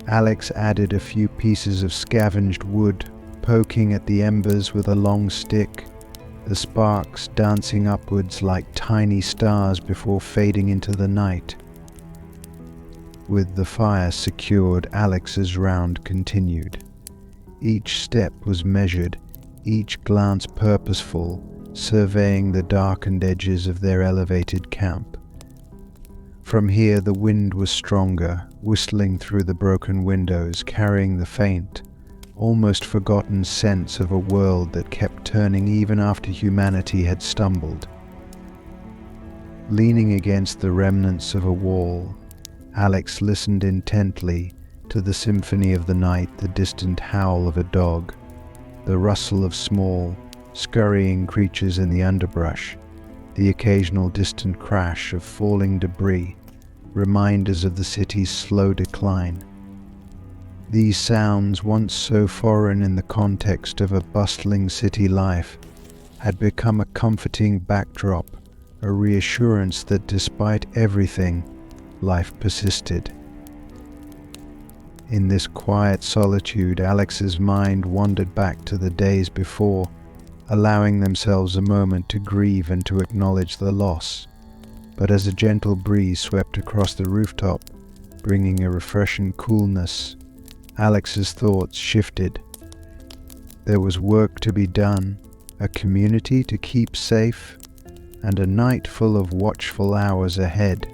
Alex added a few pieces of scavenged wood, poking at the embers with a long stick, the sparks dancing upwards like tiny stars before fading into the night. With the fire secured, Alex's round continued. Each step was measured, each glance purposeful, surveying the darkened edges of their elevated camp. From here the wind was stronger, whistling through the broken windows, carrying the faint, almost forgotten sense of a world that kept turning even after humanity had stumbled. Leaning against the remnants of a wall, Alex listened intently to the symphony of the night, the distant howl of a dog, the rustle of small, scurrying creatures in the underbrush, the occasional distant crash of falling debris, reminders of the city's slow decline. These sounds, once so foreign in the context of a bustling city life, had become a comforting backdrop, a reassurance that despite everything, life persisted. In this quiet solitude, Alex's mind wandered back to the days before, allowing themselves a moment to grieve and to acknowledge the loss. But as a gentle breeze swept across the rooftop, bringing a refreshing coolness, Alex's thoughts shifted. There was work to be done, a community to keep safe, and a night full of watchful hours ahead.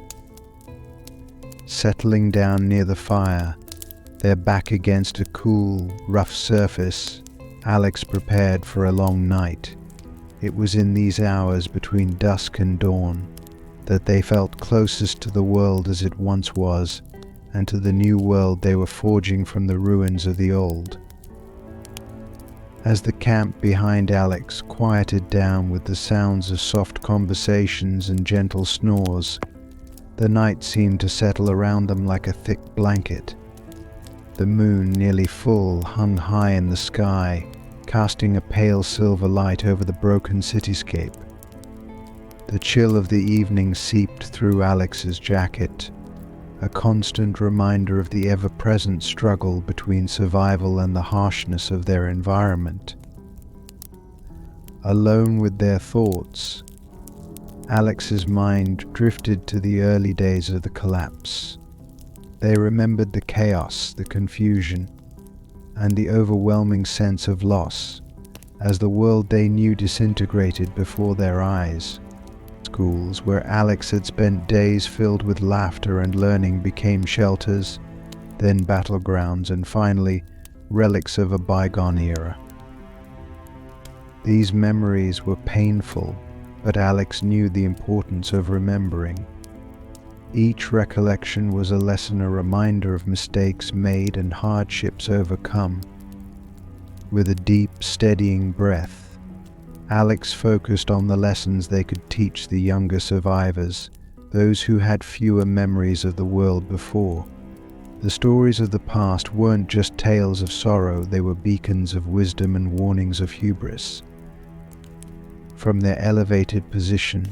Settling down near the fire, their back against a cool, rough surface, Alex prepared for a long night. It was in these hours between dusk and dawn that they felt closest to the world as it once was, and to the new world they were forging from the ruins of the old. As the camp behind Alex quieted down with the sounds of soft conversations and gentle snores, the night seemed to settle around them like a thick blanket. The moon, nearly full, hung high in the sky, casting a pale silver light over the broken cityscape. The chill of the evening seeped through Alex's jacket, a constant reminder of the ever-present struggle between survival and the harshness of their environment. Alone with their thoughts, Alex's mind drifted to the early days of the collapse. They remembered the chaos, the confusion, and the overwhelming sense of loss, as the world they knew disintegrated before their eyes. Schools where Alex had spent days filled with laughter and learning became shelters, then battlegrounds, and finally relics of a bygone era. These memories were painful, but Alex knew the importance of remembering. Each recollection was a lesson, a reminder of mistakes made and hardships overcome. With a deep, steadying breath, Alex focused on the lessons they could teach the younger survivors, those who had fewer memories of the world before. The stories of the past weren't just tales of sorrow, they were beacons of wisdom and warnings of hubris. From their elevated position,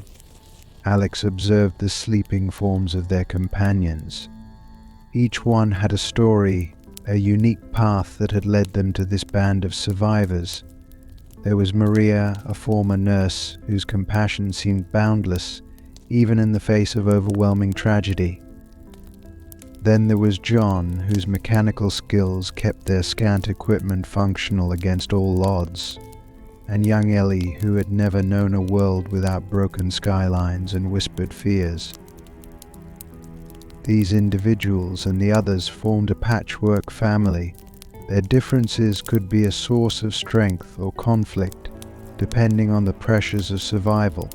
Alex observed the sleeping forms of their companions. Each one had a story, a unique path that had led them to this band of survivors. There was Maria, a former nurse, whose compassion seemed boundless, even in the face of overwhelming tragedy. Then there was John, whose mechanical skills kept their scant equipment functional against all odds, and young Ellie, who had never known a world without broken skylines and whispered fears. These individuals and the others formed a patchwork family. Their differences could be a source of strength or conflict, depending on the pressures of survival.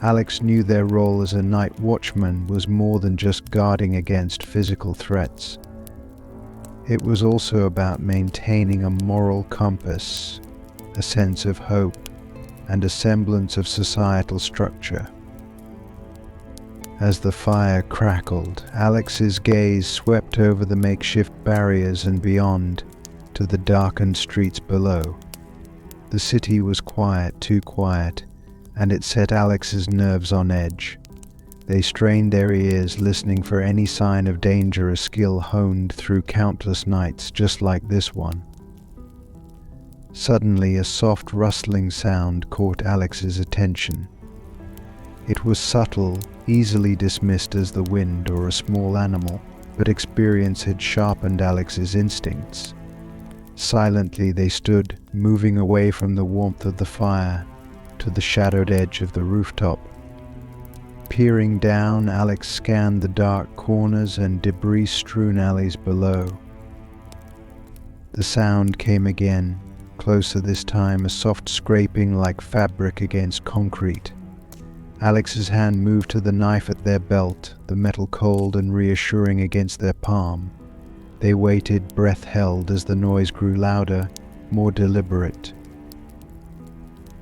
Alex knew their role as a night watchman was more than just guarding against physical threats. It was also about maintaining a moral compass, a sense of hope, and a semblance of societal structure. As the fire crackled, Alex's gaze swept over the makeshift barriers and beyond, to the darkened streets below. The city was quiet, too quiet, and it set Alex's nerves on edge. They strained their ears, listening for any sign of danger, a skill honed through countless nights just like this one. Suddenly, a soft rustling sound caught Alex's attention. It was subtle, easily dismissed as the wind or a small animal, but experience had sharpened Alex's instincts. Silently they stood, moving away from the warmth of the fire to the shadowed edge of the rooftop. Peering down, Alex scanned the dark corners and debris-strewn alleys below. The sound came again, closer this time, a soft scraping like fabric against concrete. Alex's hand moved to the knife at their belt, the metal cold and reassuring against their palm. They waited, breath held, as the noise grew louder, more deliberate.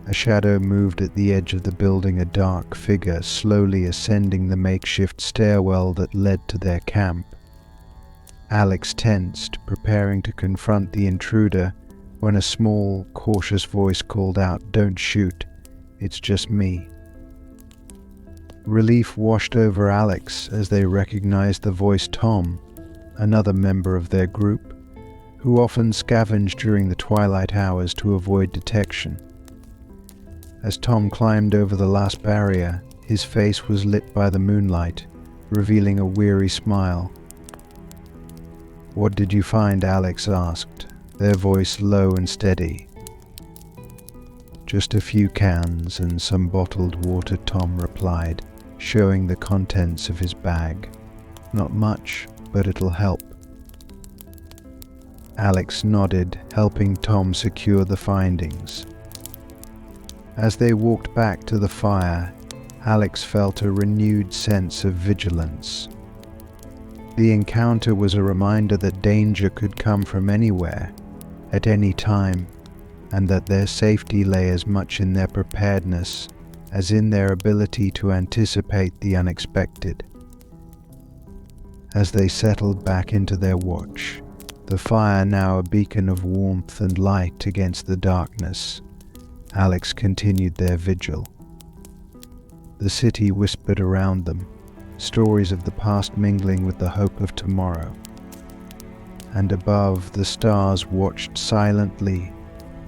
A shadow moved at the edge of the building, a dark figure slowly ascending the makeshift stairwell that led to their camp. Alex tensed, preparing to confront the intruder, when a small, cautious voice called out, "Don't shoot, it's just me." Relief washed over Alex as they recognized the voice Tom, another member of their group, who often scavenged during the twilight hours to avoid detection. As Tom climbed over the last barrier, his face was lit by the moonlight, revealing a weary smile. "What did you find?" Alex asked, their voice low and steady. "Just a few cans and some bottled water," Tom replied, showing the contents of his bag. "Not much, but it'll help." Alex nodded, helping Tom secure the findings. As they walked back to the fire, Alex felt a renewed sense of vigilance. The encounter was a reminder that danger could come from anywhere, at any time, and that their safety lay as much in their preparedness as in their ability to anticipate the unexpected. As they settled back into their watch, the fire now a beacon of warmth and light against the darkness, Alex continued their vigil. The city whispered around them, stories of the past mingling with the hope of tomorrow. And above, the stars watched silently,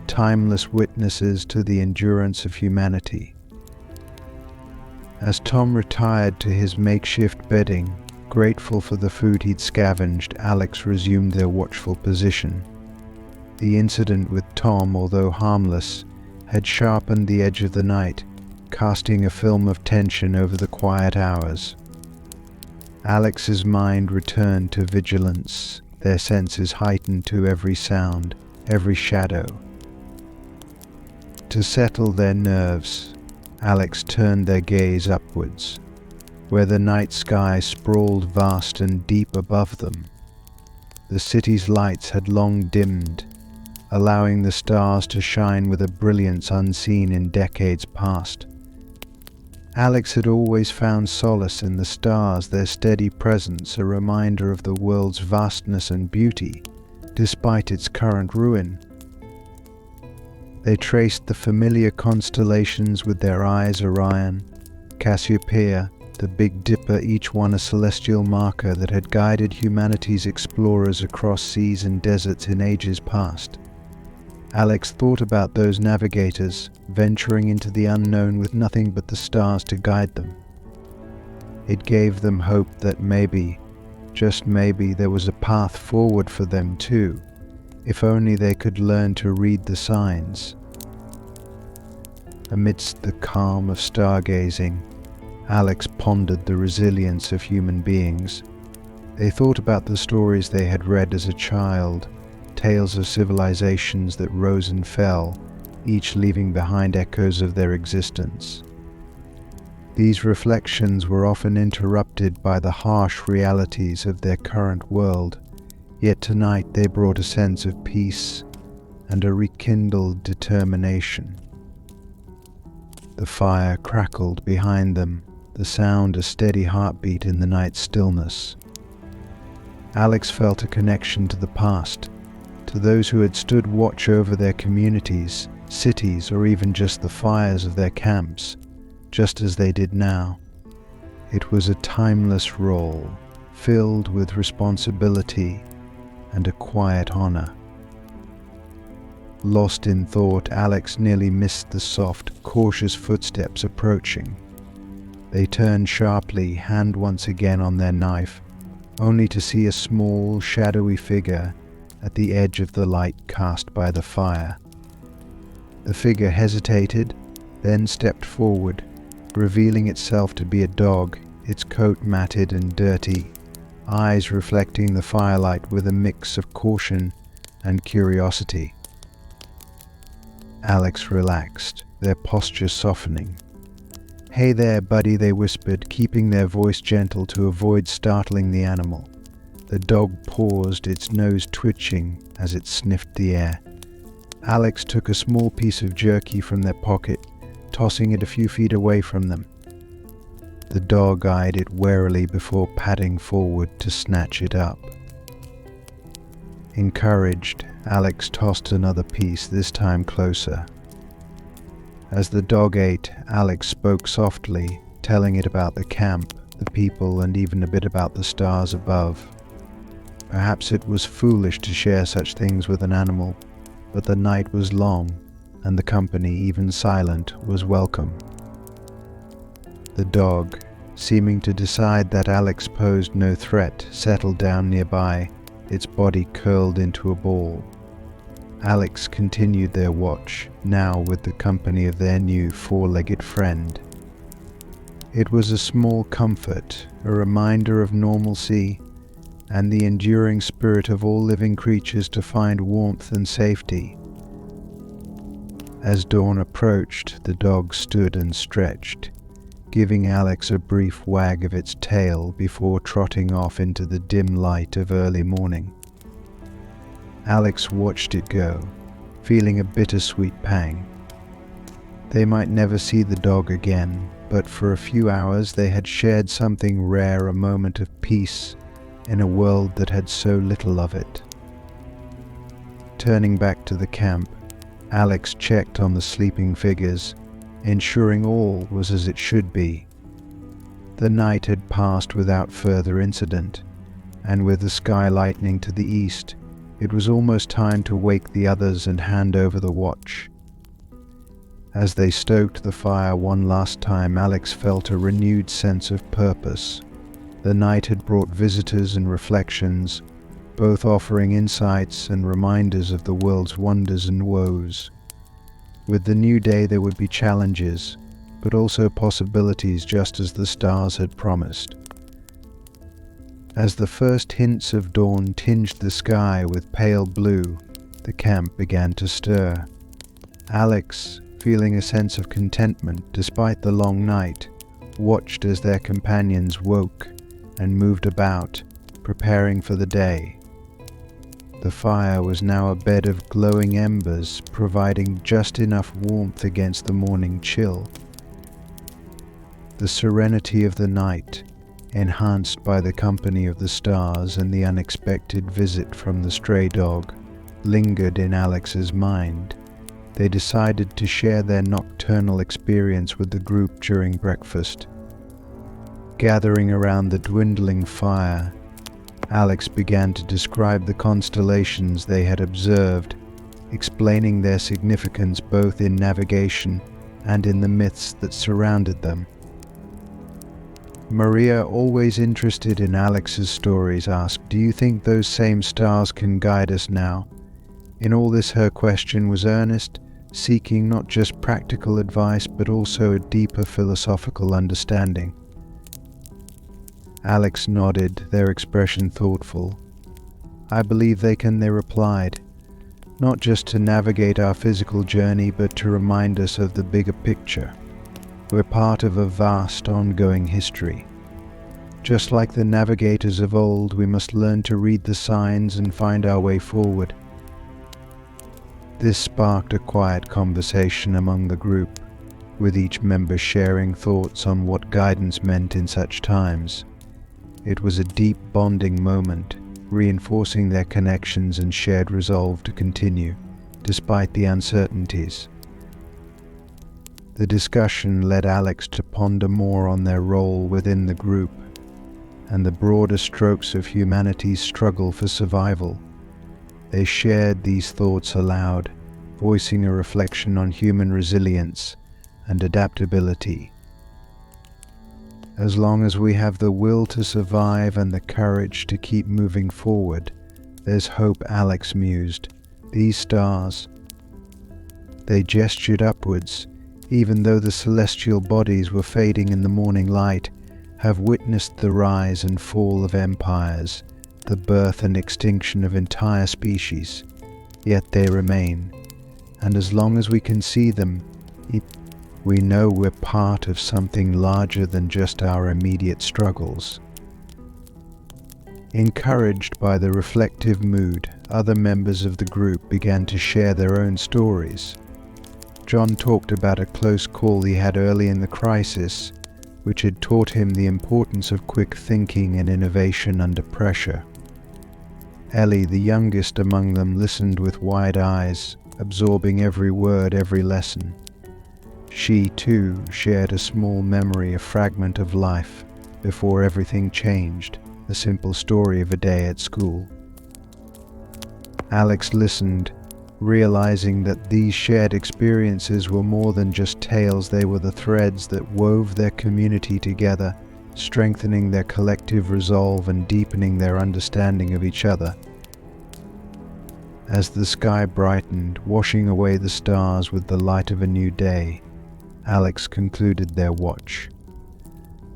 timeless witnesses to the endurance of humanity. As Tom retired to his makeshift bedding, grateful for the food he'd scavenged, Alex resumed their watchful position. The incident with Tom, although harmless, had sharpened the edge of the night, casting a film of tension over the quiet hours. Alex's mind returned to vigilance, their senses heightened to every sound, every shadow. To settle their nerves, Alex turned their gaze upwards, where the night sky sprawled vast and deep above them. The city's lights had long dimmed, allowing the stars to shine with a brilliance unseen in decades past. Alex had always found solace in the stars, their steady presence a reminder of the world's vastness and beauty, despite its current ruin. They traced the familiar constellations with their eyes, Orion, Cassiopeia, the Big Dipper, each one a celestial marker that had guided humanity's explorers across seas and deserts in ages past. Alex thought about those navigators, venturing into the unknown with nothing but the stars to guide them. It gave them hope that maybe, just maybe, there was a path forward for them too, if only they could learn to read the signs. Amidst the calm of stargazing, Alex pondered the resilience of human beings. They thought about the stories they had read as a child, tales of civilizations that rose and fell, each leaving behind echoes of their existence. These reflections were often interrupted by the harsh realities of their current world, yet tonight they brought a sense of peace and a rekindled determination. The fire crackled behind them, the sound a steady heartbeat in the night stillness. Alex felt a connection to the past, to those who had stood watch over their communities, cities, or even just the fires of their camps, just as they did now. It was a timeless role, filled with responsibility and a quiet honor. Lost in thought, Alex nearly missed the soft, cautious footsteps approaching. They turned sharply, hand once again on their knife, only to see a small, shadowy figure at the edge of the light cast by the fire. The figure hesitated, then stepped forward, revealing itself to be a dog, its coat matted and dirty, eyes reflecting the firelight with a mix of caution and curiosity. Alex relaxed, their posture softening. "Hey there, buddy," they whispered, keeping their voice gentle to avoid startling the animal. The dog paused, its nose twitching as it sniffed the air. Alex took a small piece of jerky from their pocket, tossing it a few feet away from them. The dog eyed it warily before padding forward to snatch it up. Encouraged, Alex tossed another piece, this time closer. As the dog ate, Alex spoke softly, telling it about the camp, the people, and even a bit about the stars above. Perhaps it was foolish to share such things with an animal, but the night was long, and the company, even silent, was welcome. The dog, seeming to decide that Alex posed no threat, settled down nearby, its body curled into a ball. Alex continued their watch, now with the company of their new four-legged friend. It was a small comfort, a reminder of normalcy, and the enduring spirit of all living creatures to find warmth and safety. As dawn approached, the dog stood and stretched, giving Alex a brief wag of its tail before trotting off into the dim light of early morning. Alex watched it go, feeling a bittersweet pang. They might never see the dog again, but for a few hours they had shared something rare, a moment of peace in a world that had so little of it. Turning back to the camp, Alex checked on the sleeping figures, ensuring all was as it should be. The night had passed without further incident, and with the sky lightening to the east, it was almost time to wake the others and hand over the watch. As they stoked the fire one last time, Alex felt a renewed sense of purpose. The night had brought visitors and reflections, both offering insights and reminders of the world's wonders and woes. With the new day there would be challenges, but also possibilities, just as the stars had promised. As the first hints of dawn tinged the sky with pale blue, the camp began to stir. Alex, feeling a sense of contentment despite the long night, watched as their companions woke and moved about, preparing for the day. The fire was now a bed of glowing embers, providing just enough warmth against the morning chill. The serenity of the night, enhanced by the company of the stars and the unexpected visit from the stray dog, lingered in Alex's mind. They decided to share their nocturnal experience with the group during breakfast. Gathering around the dwindling fire, Alex began to describe the constellations they had observed, explaining their significance both in navigation and in the myths that surrounded them. Maria, always interested in Alex's stories, asked, "Do you think those same stars can guide us now?" In all this, her question was earnest, seeking not just practical advice but also a deeper philosophical understanding. Alex nodded, their expression thoughtful. "I believe they can," they replied, "not just to navigate our physical journey but to remind us of the bigger picture. We're part of a vast ongoing history. Just like the navigators of old, we must learn to read the signs and find our way forward." This sparked a quiet conversation among the group, with each member sharing thoughts on what guidance meant in such times. It was a deep bonding moment, reinforcing their connections and shared resolve to continue, despite the uncertainties. The discussion led Alex to ponder more on their role within the group and the broader strokes of humanity's struggle for survival. They shared these thoughts aloud, voicing a reflection on human resilience and adaptability. As long as we have the will to survive and the courage to keep moving forward, there's hope, Alex mused. These stars, they gestured upwards, even though the celestial bodies were fading in the morning light, have witnessed the rise and fall of empires, the birth and extinction of entire species, yet they remain. And as long as we can see them, we know we're part of something larger than just our immediate struggles. Encouraged by the reflective mood, other members of the group began to share their own stories. John talked about a close call he had early in the crisis, which had taught him the importance of quick thinking and innovation under pressure. Ellie, the youngest among them, listened with wide eyes, absorbing every word, every lesson. She, too, shared a small memory, a fragment of life before everything changed, the simple story of a day at school. Alex listened, realizing that these shared experiences were more than just tales. They were the threads that wove their community together, strengthening their collective resolve and deepening their understanding of each other. As the sky brightened, washing away the stars with the light of a new day, Alex concluded their watch.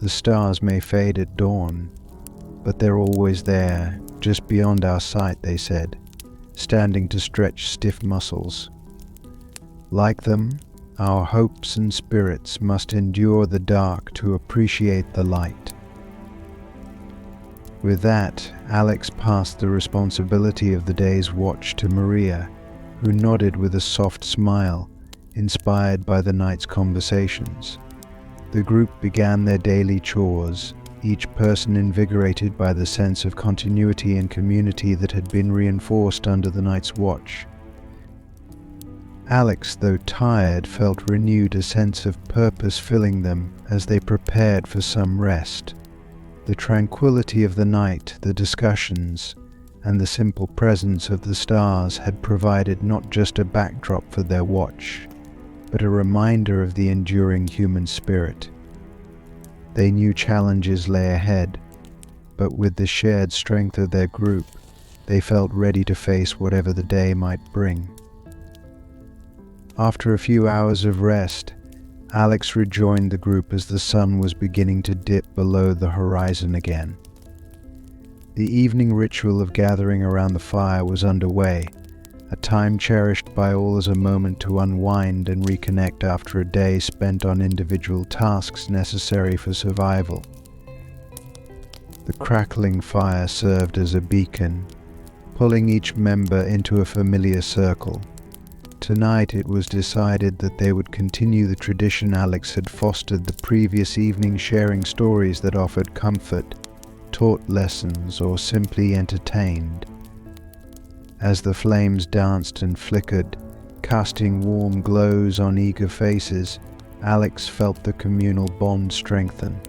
The stars may fade at dawn, but they're always there, just beyond our sight, they said, standing to stretch stiff muscles. Like them, our hopes and spirits must endure the dark to appreciate the light. With that, Alex passed the responsibility of the day's watch to Maria, who nodded with a soft smile, inspired by the night's conversations. The group began their daily chores, each person invigorated by the sense of continuity and community that had been reinforced under the night's watch. Alex, though tired, felt renewed, a sense of purpose filling them as they prepared for some rest. The tranquility of the night, the discussions, and the simple presence of the stars had provided not just a backdrop for their watch, but a reminder of the enduring human spirit. They knew challenges lay ahead, but with the shared strength of their group, they felt ready to face whatever the day might bring. After a few hours of rest, Alex rejoined the group as the sun was beginning to dip below the horizon again. The evening ritual of gathering around the fire was underway, a time cherished by all as a moment to unwind and reconnect after a day spent on individual tasks necessary for survival. The crackling fire served as a beacon, pulling each member into a familiar circle. Tonight it was decided that they would continue the tradition Alex had fostered the previous evening, sharing stories that offered comfort, taught lessons, or simply entertained. As the flames danced and flickered, casting warm glows on eager faces, Alex felt the communal bond strengthen.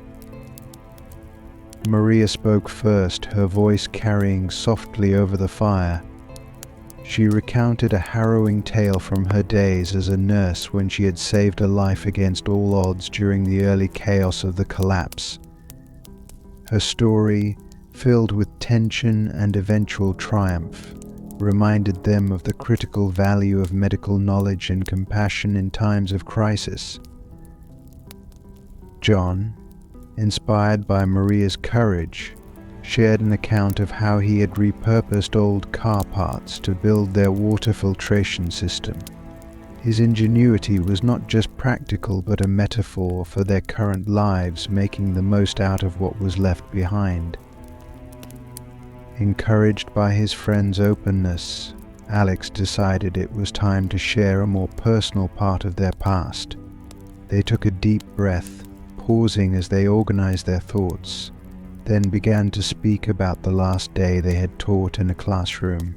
Maria spoke first, her voice carrying softly over the fire. She recounted a harrowing tale from her days as a nurse when she had saved a life against all odds during the early chaos of the collapse. Her story, filled with tension and eventual triumph, reminded them of the critical value of medical knowledge and compassion in times of crisis. John, inspired by Maria's courage, shared an account of how he had repurposed old car parts to build their water filtration system. His ingenuity was not just practical but a metaphor for their current lives, making the most out of what was left behind. Encouraged by his friend's openness, Alex decided it was time to share a more personal part of their past. They took a deep breath, pausing as they organized their thoughts, then began to speak about the last day they had taught in a classroom.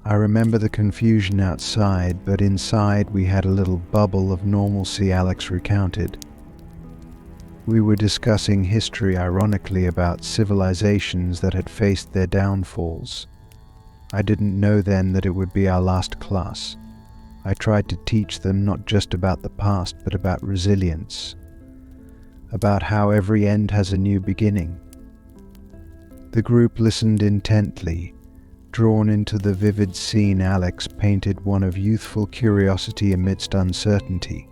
I remember the confusion outside, but inside we had a little bubble of normalcy, Alex recounted. We were discussing history, ironically, about civilizations that had faced their downfalls. I didn't know then that it would be our last class. I tried to teach them not just about the past, but about resilience, about how every end has a new beginning. The group listened intently, drawn into the vivid scene. Alex painted one of youthful curiosity amidst uncertainty,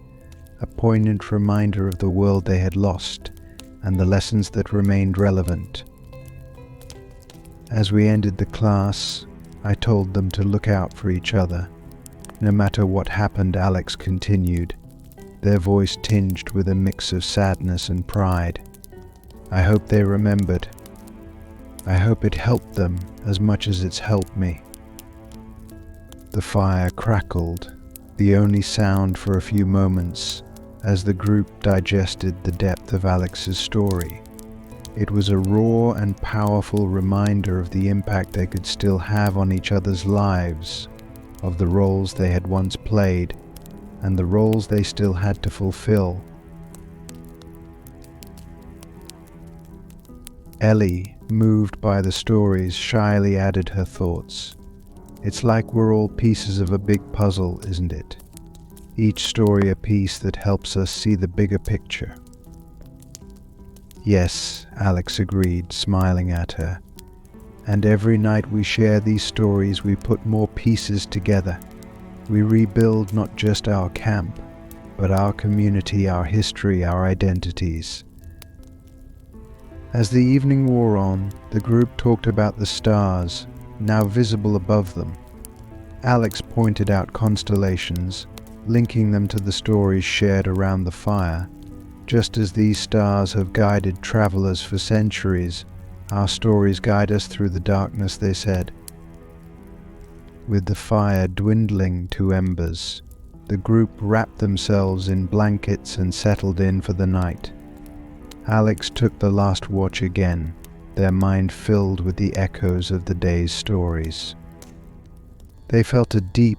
a poignant reminder of the world they had lost and the lessons that remained relevant. As we ended the class, I told them to look out for each other. No matter what happened, Alex continued, their voice tinged with a mix of sadness and pride. I hope they remembered. I hope it helped them as much as it's helped me. The fire crackled, the only sound for a few moments, as the group digested the depth of Alex's story. It was a raw and powerful reminder of the impact they could still have on each other's lives, of the roles they had once played, and the roles they still had to fulfill. Ellie, moved by the stories, shyly added her thoughts. It's like we're all pieces of a big puzzle, isn't it? Each story a piece that helps us see the bigger picture. Yes, Alex agreed, smiling at her. And every night we share these stories, we put more pieces together. We rebuild not just our camp, but our community, our history, our identities. As the evening wore on, the group talked about the stars, now visible above them. Alex pointed out constellations, linking them to the stories shared around the fire. Just as these stars have guided travelers for centuries, our stories guide us through the darkness, they said. With the fire dwindling to embers, the group wrapped themselves in blankets and settled in for the night. Alex took the last watch again, their mind filled with the echoes of the day's stories. They felt a deep,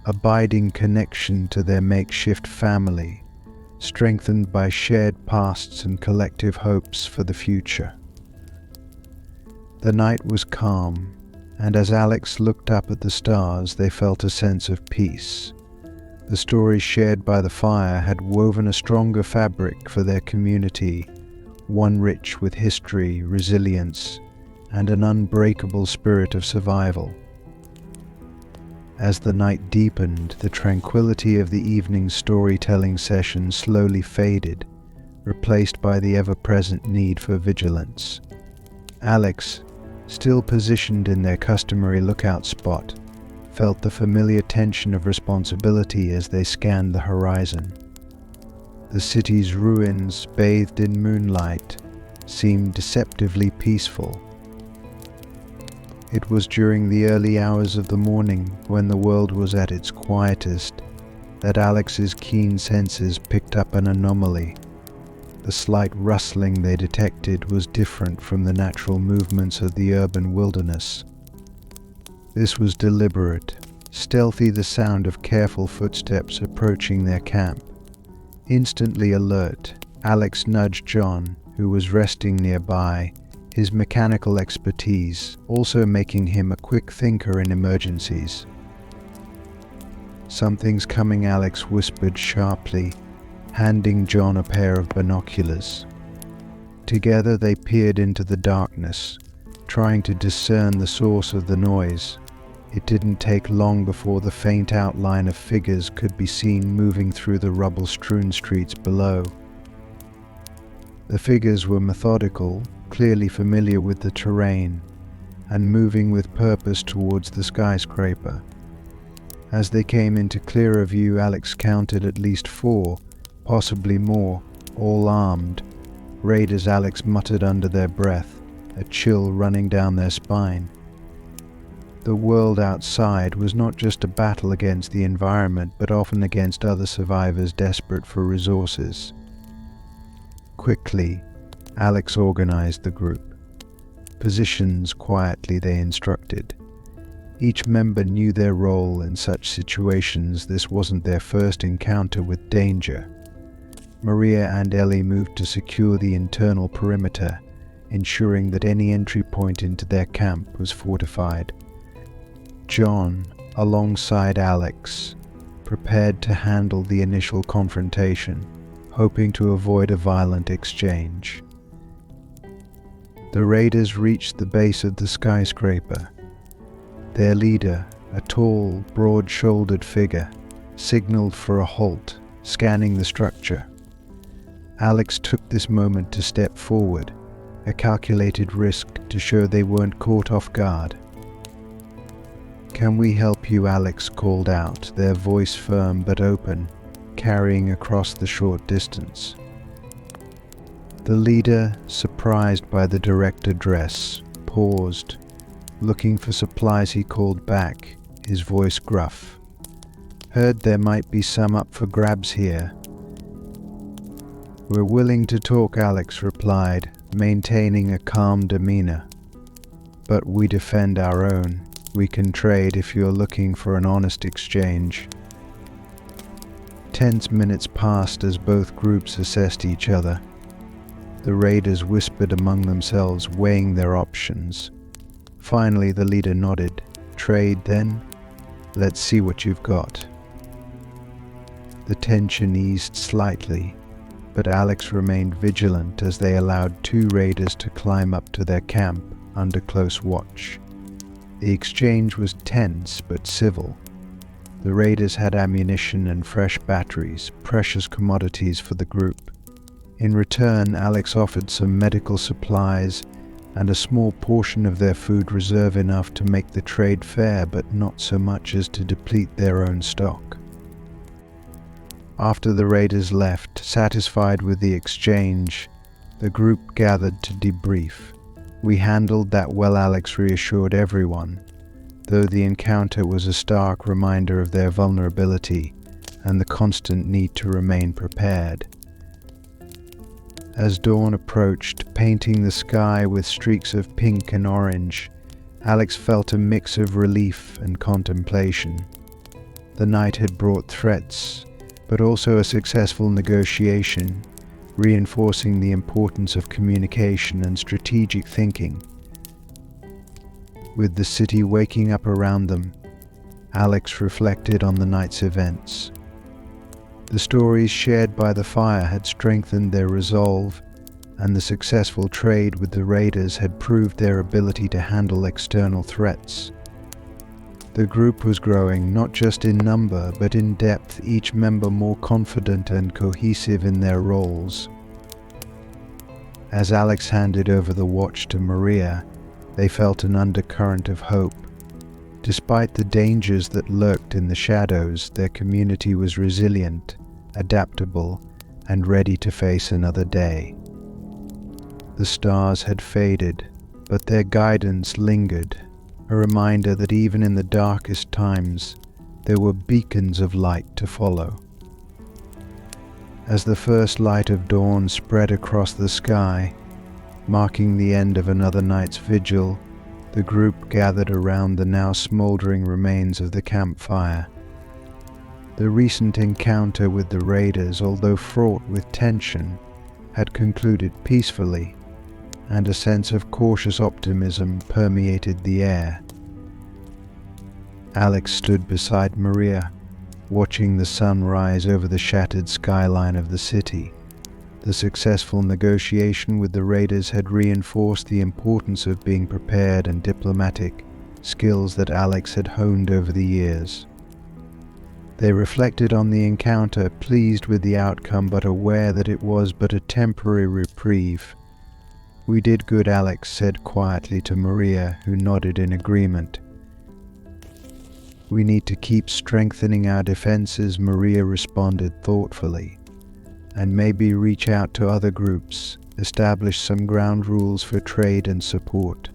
abiding connection to their makeshift family, strengthened by shared pasts and collective hopes for the future. The night was calm, and as Alex looked up at the stars, they felt a sense of peace. The stories shared by the fire had woven a stronger fabric for their community, one rich with history, resilience, and an unbreakable spirit of survival. As the night deepened, the tranquility of the evening storytelling session slowly faded, replaced by the ever-present need for vigilance. Alex, still positioned in their customary lookout spot, felt the familiar tension of responsibility as they scanned the horizon. The city's ruins, bathed in moonlight, seemed deceptively peaceful. It was during the early hours of the morning, when the world was at its quietest, that Alex's keen senses picked up an anomaly. The slight rustling they detected was different from the natural movements of the urban wilderness. This was deliberate, stealthy, the sound of careful footsteps approaching their camp. Instantly alert, Alex nudged John, who was resting nearby, his mechanical expertise also making him a quick thinker in emergencies. "Something's coming," Alex whispered sharply, handing John a pair of binoculars. Together they peered into the darkness, trying to discern the source of the noise. It didn't take long before the faint outline of figures could be seen moving through the rubble-strewn streets below. The figures were methodical, clearly familiar with the terrain, and moving with purpose towards the skyscraper. As they came into clearer view, Alex counted at least 4, possibly more, all armed. Raiders, Alex muttered under their breath, a chill running down their spine. The world outside was not just a battle against the environment, but often against other survivors desperate for resources. Quickly, Alex organized the group. "Positions," quietly they instructed. Each member knew their role in such situations. This wasn't their first encounter with danger. Maria and Ellie moved to secure the internal perimeter, ensuring that any entry point into their camp was fortified. John, alongside Alex, prepared to handle the initial confrontation, hoping to avoid a violent exchange. The raiders reached the base of the skyscraper. Their leader, a tall, broad-shouldered figure, signaled for a halt, scanning the structure. Alex took this moment to step forward, a calculated risk to show they weren't caught off guard. "Can we help you?" Alex called out, their voice firm but open, carrying across the short distance. The leader, surprised by the direct address, paused, looking for supplies. He called back, his voice gruff. "Heard there might be some up for grabs here." "We're willing to talk," Alex replied, maintaining a calm demeanor. "But we defend our own. We can trade if you're looking for an honest exchange." Tense minutes passed as both groups assessed each other. The raiders whispered among themselves, weighing their options. Finally, the leader nodded. "Trade, then? Let's see what you've got." The tension eased slightly, but Alex remained vigilant as they allowed two raiders to climb up to their camp under close watch. The exchange was tense but civil. The raiders had ammunition and fresh batteries, precious commodities for the group. In return, Alex offered some medical supplies and a small portion of their food reserve, enough to make the trade fair but not so much as to deplete their own stock. After the raiders left, satisfied with the exchange, the group gathered to debrief. "We handled that well," Alex reassured everyone, though the encounter was a stark reminder of their vulnerability and the constant need to remain prepared. As dawn approached, painting the sky with streaks of pink and orange, Alex felt a mix of relief and contemplation. The night had brought threats, but also a successful negotiation, reinforcing the importance of communication and strategic thinking. With the city waking up around them, Alex reflected on the night's events. The stories shared by the fire had strengthened their resolve, and the successful trade with the raiders had proved their ability to handle external threats. The group was growing, not just in number but in depth, each member more confident and cohesive in their roles. As Alex handed over the watch to Maria, they felt an undercurrent of hope. Despite the dangers that lurked in the shadows, their community was resilient, adaptable, and ready to face another day. The stars had faded, but their guidance lingered, a reminder that even in the darkest times, there were beacons of light to follow. As the first light of dawn spread across the sky, marking the end of another night's vigil, the group gathered around the now smoldering remains of the campfire. The recent encounter with the raiders, although fraught with tension, had concluded peacefully, and a sense of cautious optimism permeated the air. Alex stood beside Maria, watching the sun rise over the shattered skyline of the city. The successful negotiation with the raiders had reinforced the importance of being prepared and diplomatic, skills that Alex had honed over the years. They reflected on the encounter, pleased with the outcome but aware that it was but a temporary reprieve. "We did good," Alex said quietly to Maria, who nodded in agreement. "We need to keep strengthening our defenses," Maria responded thoughtfully, "and maybe reach out to other groups, establish some ground rules for trade and support."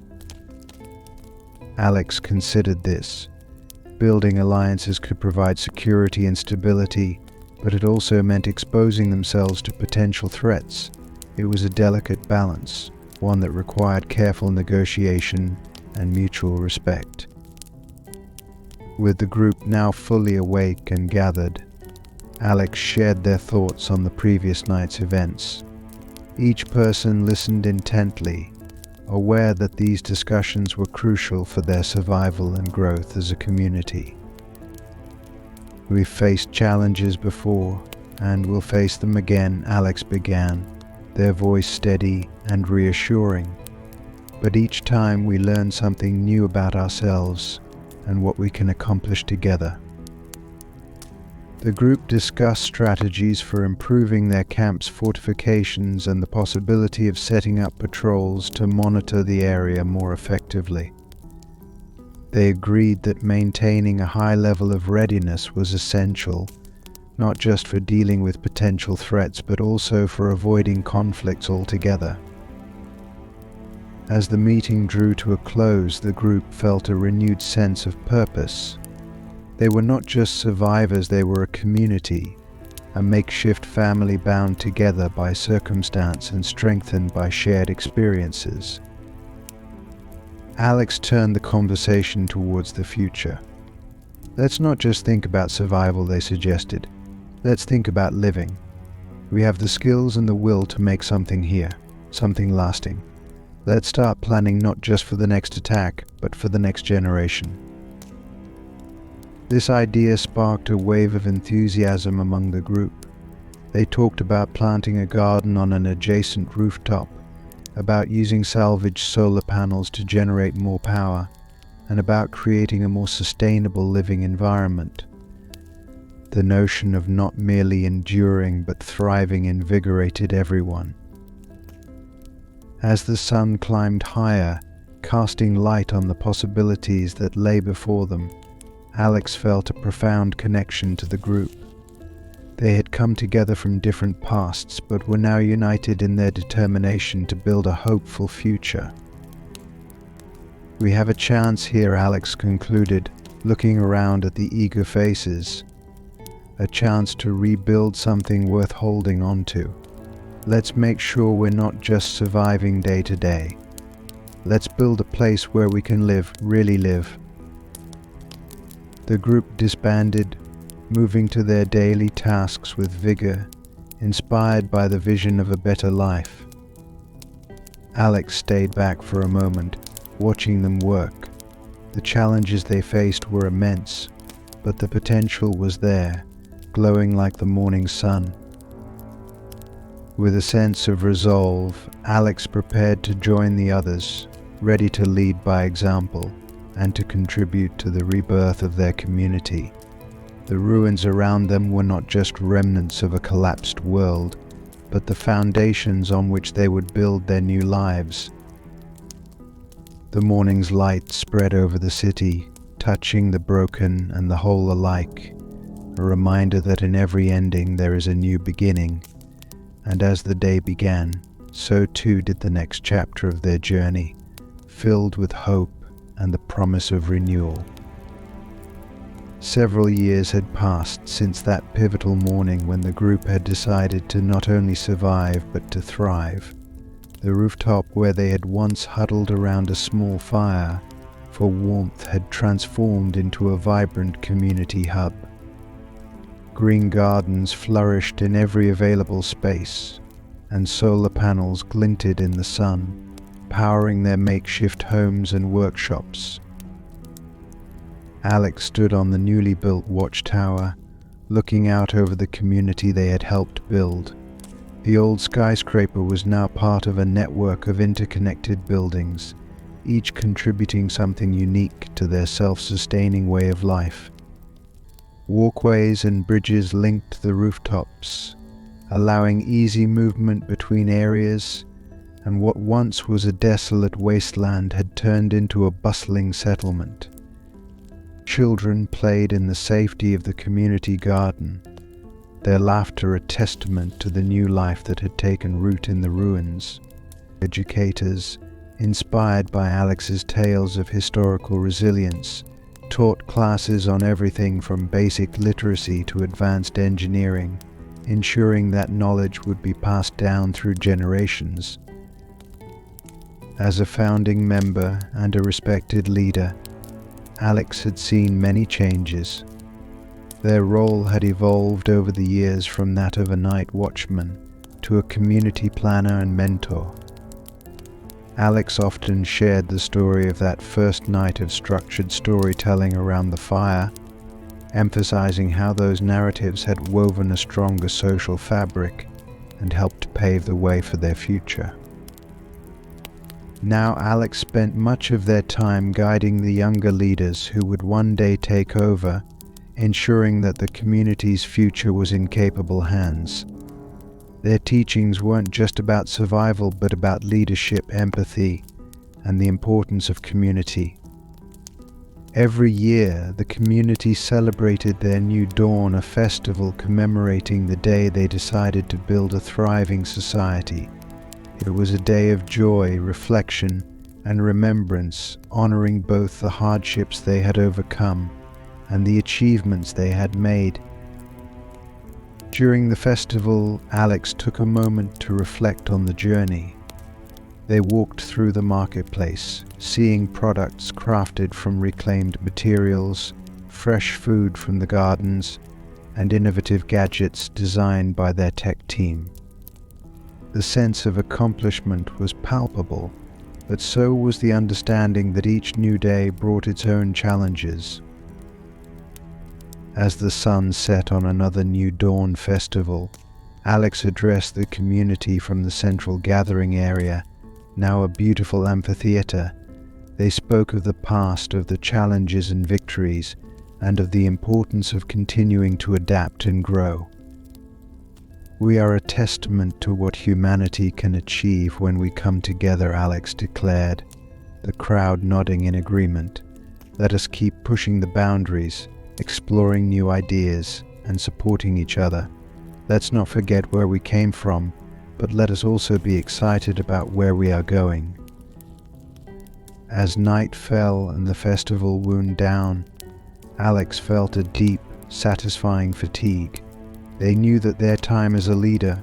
Alex considered this. Building alliances could provide security and stability, but it also meant exposing themselves to potential threats. It was a delicate balance, one that required careful negotiation and mutual respect. With the group now fully awake and gathered, Alex shared their thoughts on the previous night's events. Each person listened intently, aware that these discussions were crucial for their survival and growth as a community. "We've faced challenges before, and we'll face them again," Alex began, their voice steady and reassuring. "But each time we learn something new about ourselves and what we can accomplish together." The group discussed strategies for improving their camp's fortifications and the possibility of setting up patrols to monitor the area more effectively. They agreed that maintaining a high level of readiness was essential, not just for dealing with potential threats but also for avoiding conflicts altogether. As the meeting drew to a close, the group felt a renewed sense of purpose. They were not just survivors, they were a community, a makeshift family bound together by circumstance and strengthened by shared experiences. Alex turned the conversation towards the future. "Let's not just think about survival," they suggested. "Let's think about living. We have the skills and the will to make something here, something lasting. Let's start planning not just for the next attack, but for the next generation." This idea sparked a wave of enthusiasm among the group. They talked about planting a garden on an adjacent rooftop, about using salvaged solar panels to generate more power, and about creating a more sustainable living environment. The notion of not merely enduring but thriving invigorated everyone. As the sun climbed higher, casting light on the possibilities that lay before them, Alex felt a profound connection to the group. They had come together from different pasts, but were now united in their determination to build a hopeful future. "We have a chance here," Alex concluded, looking around at the eager faces. "A chance to rebuild something worth holding on to. Let's make sure we're not just surviving day to day. Let's build a place where we can live, really live." The group disbanded, moving to their daily tasks with vigor, inspired by the vision of a better life. Alex stayed back for a moment, watching them work. The challenges they faced were immense, but the potential was there, glowing like the morning sun. With a sense of resolve, Alex prepared to join the others, ready to lead by example and to contribute to the rebirth of their community. The ruins around them were not just remnants of a collapsed world, but the foundations on which they would build their new lives. The morning's light spread over the city, touching the broken and the whole alike, a reminder that in every ending there is a new beginning. And as the day began, so too did the next chapter of their journey, filled with hope and the promise of renewal. Several years had passed since that pivotal morning when the group had decided to not only survive but to thrive. The rooftop where they had once huddled around a small fire for warmth had transformed into a vibrant community hub. Green gardens flourished in every available space, and solar panels glinted in the sun, powering their makeshift homes and workshops. Alex stood on the newly built watchtower, looking out over the community they had helped build. The old skyscraper was now part of a network of interconnected buildings, each contributing something unique to their self-sustaining way of life. Walkways and bridges linked the rooftops, allowing easy movement between areas, and what once was a desolate wasteland had turned into a bustling settlement. Children played in the safety of the community garden, their laughter a testament to the new life that had taken root in the ruins. Educators, inspired by Alex's tales of historical resilience, taught classes on everything from basic literacy to advanced engineering, ensuring that knowledge would be passed down through generations. As a founding member and a respected leader, Alex had seen many changes. Their role had evolved over the years from that of a night watchman to a community planner and mentor. Alex often shared the story of that first night of structured storytelling around the fire, emphasizing how those narratives had woven a stronger social fabric and helped pave the way for their future. Now Alex spent much of their time guiding the younger leaders who would one day take over, ensuring that the community's future was in capable hands. Their teachings weren't just about survival, but about leadership, empathy, and the importance of community. Every year, the community celebrated their new dawn, a festival commemorating the day they decided to build a thriving society. It was a day of joy, reflection, and remembrance, honoring both the hardships they had overcome and the achievements they had made. During the festival, Alex took a moment to reflect on the journey. They walked through the marketplace, seeing products crafted from reclaimed materials, fresh food from the gardens, and innovative gadgets designed by their tech team. The sense of accomplishment was palpable, but so was the understanding that each new day brought its own challenges. As the sun set on another New Dawn festival, Alex addressed the community from the central gathering area, now a beautiful amphitheater. They spoke of the past, of the challenges and victories, and of the importance of continuing to adapt and grow. "We are a testament to what humanity can achieve when we come together," Alex declared, the crowd nodding in agreement. "Let us keep pushing the boundaries, exploring new ideas, and supporting each other. Let's not forget where we came from, but let us also be excited about where we are going." As night fell and the festival wound down, Alex felt a deep, satisfying fatigue. They knew that their time as a leader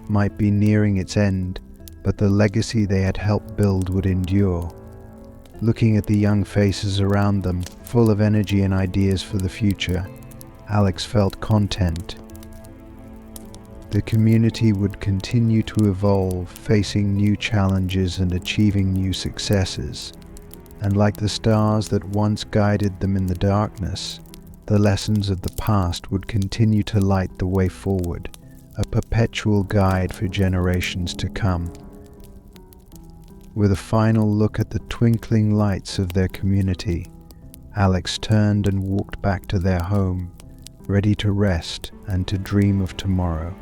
might be nearing its end, but the legacy they had helped build would endure. Looking at the young faces around them, full of energy and ideas for the future, Alex felt content. The community would continue to evolve, facing new challenges and achieving new successes. And like the stars that once guided them in the darkness, the lessons of the past would continue to light the way forward, a perpetual guide for generations to come. With a final look at the twinkling lights of their community, Alex turned and walked back to their home, ready to rest and to dream of tomorrow.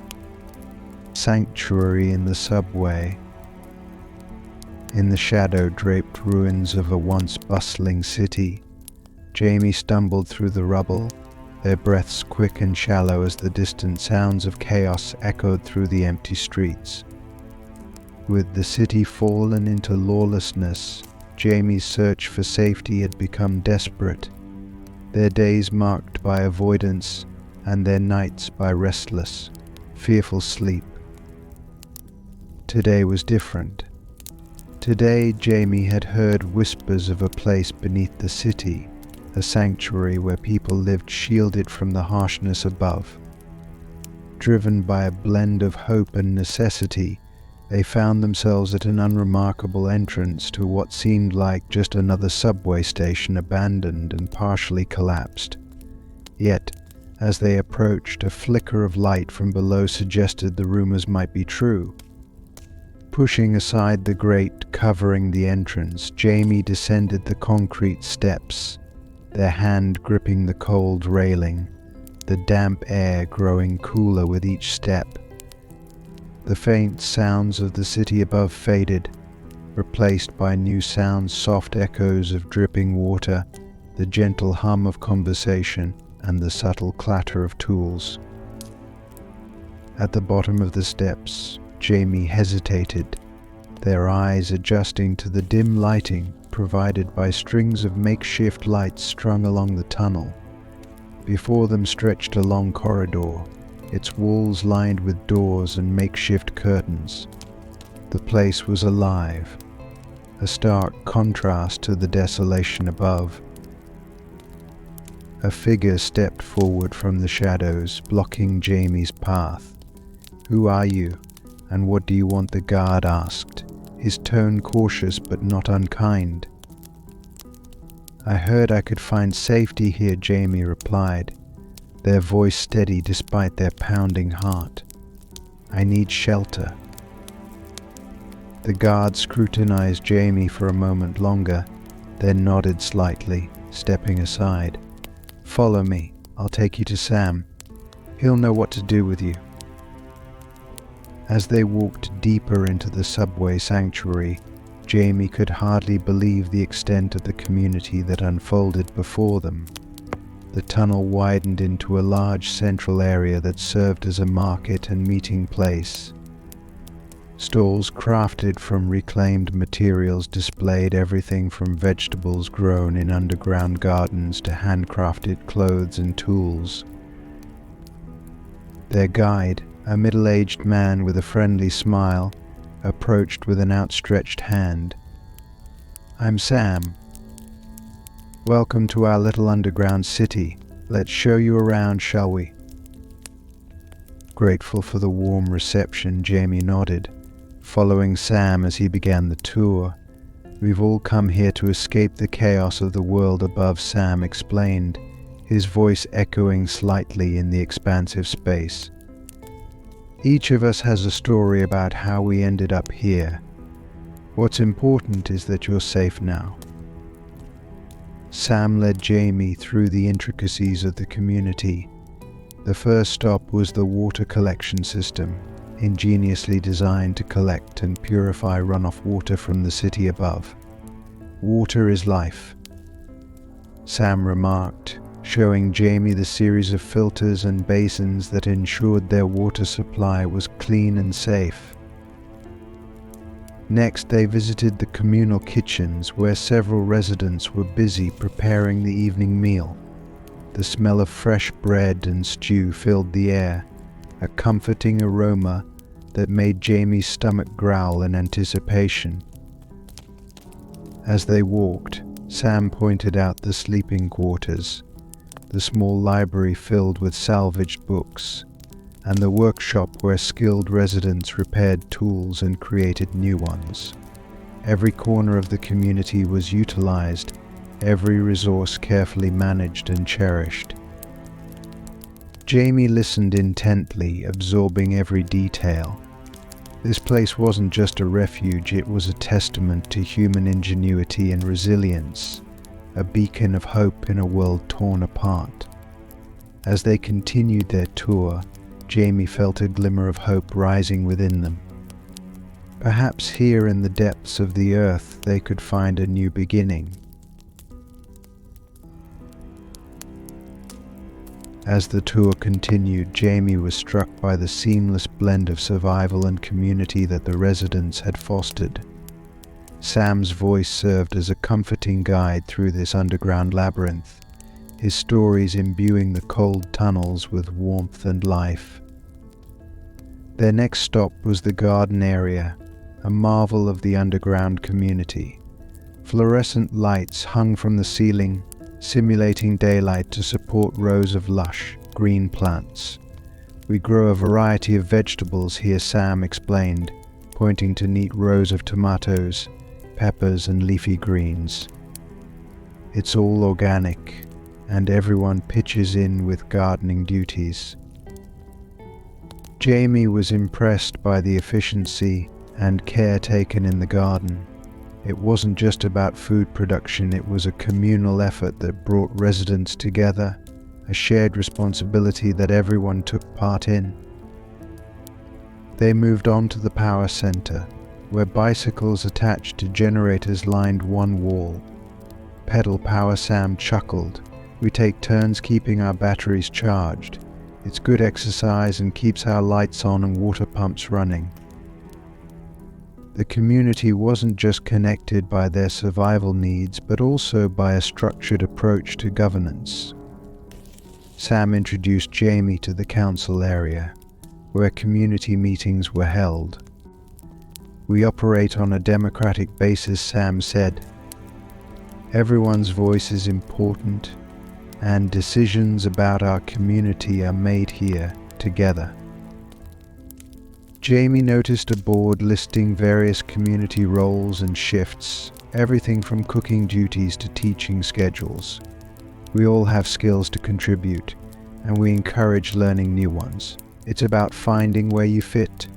Sanctuary in the subway. In the shadow-draped ruins of a once bustling city, Jamie stumbled through the rubble, their breaths quick and shallow as the distant sounds of chaos echoed through the empty streets. With the city fallen into lawlessness, Jamie's search for safety had become desperate, their days marked by avoidance and their nights by restless, fearful sleep. Today was different. Today, Jamie had heard whispers of a place beneath the city, a sanctuary where people lived shielded from the harshness above. Driven by a blend of hope and necessity, they found themselves at an unremarkable entrance to what seemed like just another subway station, abandoned and partially collapsed. Yet, as they approached, a flicker of light from below suggested the rumors might be true. Pushing aside the grate covering the entrance, Jamie descended the concrete steps, their hand gripping the cold railing, the damp air growing cooler with each step. The faint sounds of the city above faded, replaced by new sounds, soft echoes of dripping water, the gentle hum of conversation, and the subtle clatter of tools. At the bottom of the steps, Jamie hesitated, their eyes adjusting to the dim lighting provided by strings of makeshift lights strung along the tunnel. Before them stretched a long corridor, its walls lined with doors and makeshift curtains. The place was alive, a stark contrast to the desolation above. A figure stepped forward from the shadows, blocking Jamie's path. "Who are you, and what do you want?" the guard asked, his tone cautious but not unkind. "I heard I could find safety here," Jamie replied, their voice steady despite their pounding heart. "I need shelter." The guard scrutinized Jamie for a moment longer, then nodded slightly, stepping aside. "Follow me. I'll take you to Sam. He'll know what to do with you." As they walked deeper into the subway sanctuary, Jamie could hardly believe the extent of the community that unfolded before them. The tunnel widened into a large central area that served as a market and meeting place. Stalls crafted from reclaimed materials displayed everything from vegetables grown in underground gardens to handcrafted clothes and tools. Their guide, a middle-aged man with a friendly smile, approached with an outstretched hand. "I'm Sam. Welcome to our little underground city. Let's show you around, shall we?" Grateful for the warm reception, Jamie nodded, following Sam as he began the tour. "We've all come here to escape the chaos of the world above," Sam explained, his voice echoing slightly in the expansive space. "Each of us has a story about how we ended up here. What's important is that you're safe now." Sam led Jamie through the intricacies of the community. The first stop was the water collection system, ingeniously designed to collect and purify runoff water from the city above. "Water is life," Sam remarked, showing Jamie the series of filters and basins that ensured their water supply was clean and safe. Next, they visited the communal kitchens, where several residents were busy preparing the evening meal. The smell of fresh bread and stew filled the air, a comforting aroma that made Jamie's stomach growl in anticipation. As they walked, Sam pointed out the sleeping quarters, the small library filled with salvaged books, and the workshop where skilled residents repaired tools and created new ones. Every corner of the community was utilized, every resource carefully managed and cherished. Jamie listened intently, absorbing every detail. This place wasn't just a refuge, it was a testament to human ingenuity and resilience, a beacon of hope in a world torn apart. As they continued their tour, Jamie felt a glimmer of hope rising within them. Perhaps here in the depths of the earth they could find a new beginning. As the tour continued, Jamie was struck by the seamless blend of survival and community that the residents had fostered. Sam's voice served as a comforting guide through this underground labyrinth, his stories imbuing the cold tunnels with warmth and life. Their next stop was the garden area, a marvel of the underground community. Fluorescent lights hung from the ceiling, simulating daylight to support rows of lush, green plants. "We grow a variety of vegetables here," Sam explained, pointing to neat rows of tomatoes, peppers and leafy greens. "It's all organic, and everyone pitches in with gardening duties." Jamie was impressed by the efficiency and care taken in the garden. It wasn't just about food production, it was a communal effort that brought residents together, a shared responsibility that everyone took part in. They moved on to the power center, where bicycles attached to generators lined one wall. "Pedal power," Sam chuckled. "We take turns keeping our batteries charged. It's good exercise and keeps our lights on and water pumps running." The community wasn't just connected by their survival needs, but also by a structured approach to governance. Sam introduced Jamie to the council area, where community meetings were held. "We operate on a democratic basis," Sam said. "Everyone's voice is important. and decisions about our community are made here together. Jamie noticed a board listing various community roles and shifts, everything from cooking duties to teaching schedules. We all have skills to contribute, and we encourage learning new ones. It's about finding where you fit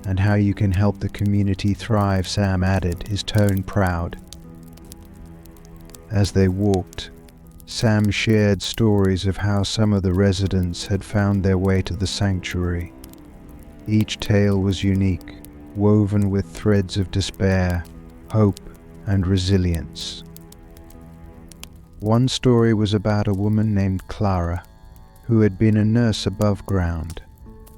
and how you can help the community thrive, Sam added, his tone proud. As they walked, Sam shared stories of how some of the residents had found their way to the sanctuary. Each tale was unique, woven with threads of despair, hope, and resilience. One story was about a woman named Clara, who had been a nurse above ground.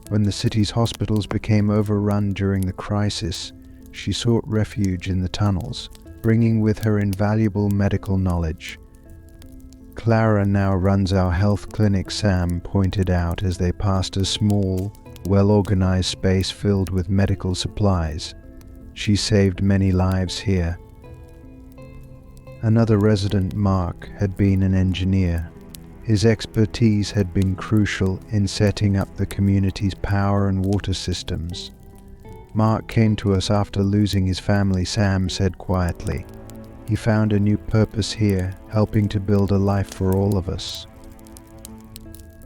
When the city's hospitals became overrun during the crisis, she sought refuge in the tunnels, bringing with her invaluable medical knowledge. Clara now runs our health clinic, Sam pointed out as they passed a small, well-organized space filled with medical supplies. She saved many lives here. Another resident, Mark, had been an engineer. His expertise had been crucial in setting up the community's power and water systems. Mark came to us after losing his family, Sam said quietly. He found a new purpose here, helping to build a life for all of us.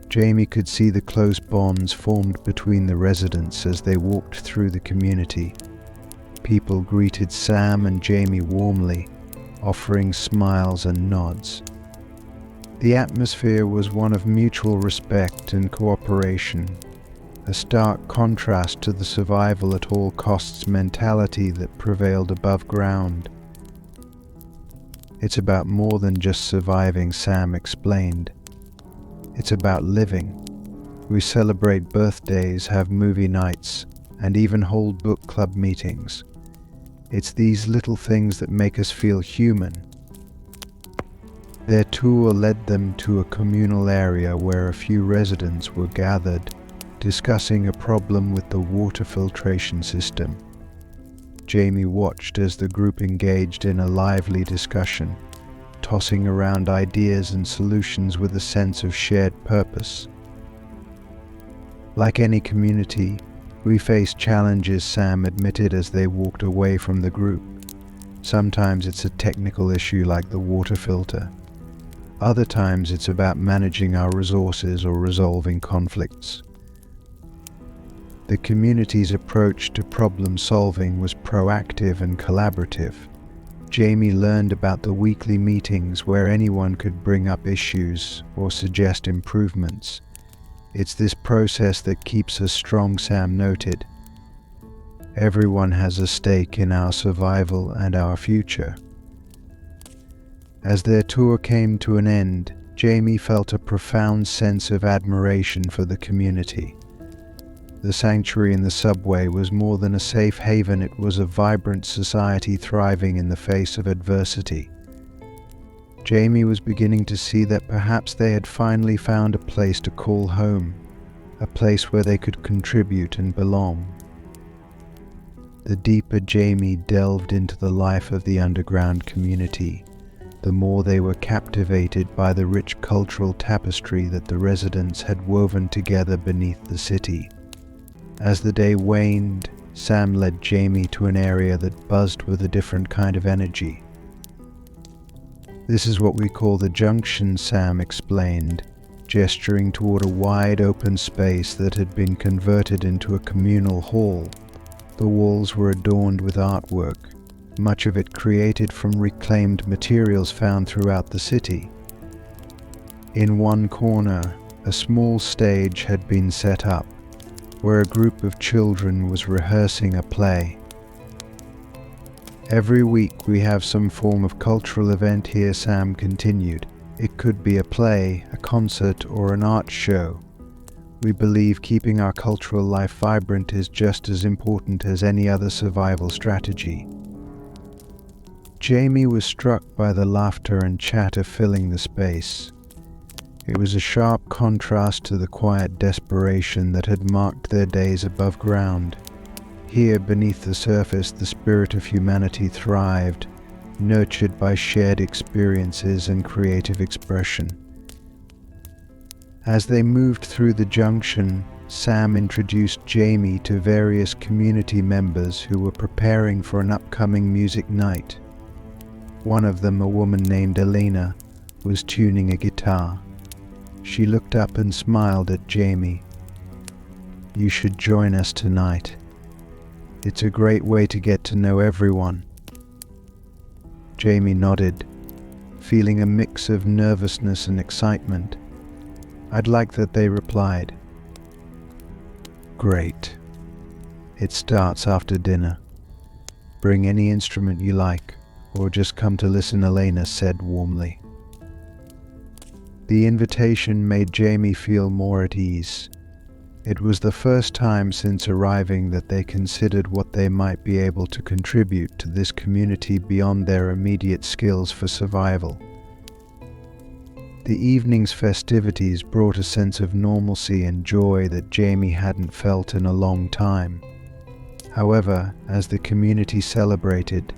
Jamie could see the close bonds formed between the residents as they walked through the community. People greeted Sam and Jamie warmly, offering smiles and nods. The atmosphere was one of mutual respect and cooperation, a stark contrast to the survival at all costs mentality that prevailed above ground. It's about more than just surviving, Sam explained. It's about living. We celebrate birthdays, have movie nights, and even hold book club meetings. It's these little things that make us feel human. Their tour led them to a communal area where a few residents were gathered, discussing a problem with the water filtration system. Jamie watched as the group engaged in a lively discussion, tossing around ideas and solutions with a sense of shared purpose. Like any community, we face challenges, Sam admitted as they walked away from the group. Sometimes it's a technical issue like the water filter. Other times it's about managing our resources or resolving conflicts. The community's approach to problem solving was proactive and collaborative. Jamie learned about the weekly meetings where anyone could bring up issues or suggest improvements. It's this process that keeps us strong, Sam noted. Everyone has a stake in our survival and our future. As their tour came to an end, Jamie felt a profound sense of admiration for the community. The sanctuary in the subway was more than a safe haven, it was a vibrant society thriving in the face of adversity. Jamie was beginning to see that perhaps they had finally found a place to call home, a place where they could contribute and belong. The deeper Jamie delved into the life of the underground community, the more they were captivated by the rich cultural tapestry that the residents had woven together beneath the city. As the day waned, Sam led Jamie to an area that buzzed with a different kind of energy. This is what we call the junction, Sam explained, gesturing toward a wide open space that had been converted into a communal hall. The walls were adorned with artwork, much of it created from reclaimed materials found throughout the city. In one corner, a small stage had been set up, where a group of children was rehearsing a play. Every week we have some form of cultural event here, Sam continued. It could be a play, a concert, or an art show. We believe keeping our cultural life vibrant is just as important as any other survival strategy. Jamie was struck by the laughter and chatter filling the space. It was a sharp contrast to the quiet desperation that had marked their days above ground. Here, beneath the surface, the spirit of humanity thrived, nurtured by shared experiences and creative expression. As they moved through the junction, Sam introduced Jamie to various community members who were preparing for an upcoming music night. One of them, a woman named Elena, was tuning a guitar. She looked up and smiled at Jamie. "You should join us tonight. It's a great way to get to know everyone." Jamie nodded, feeling a mix of nervousness and excitement. "I'd like that," they replied. "Great. It starts after dinner. Bring any instrument you like, or just come to listen," Elena said warmly. The invitation made Jamie feel more at ease. It was the first time since arriving that they considered what they might be able to contribute to this community beyond their immediate skills for survival. The evening's festivities brought a sense of normalcy and joy that Jamie hadn't felt in a long time. However, as the community celebrated,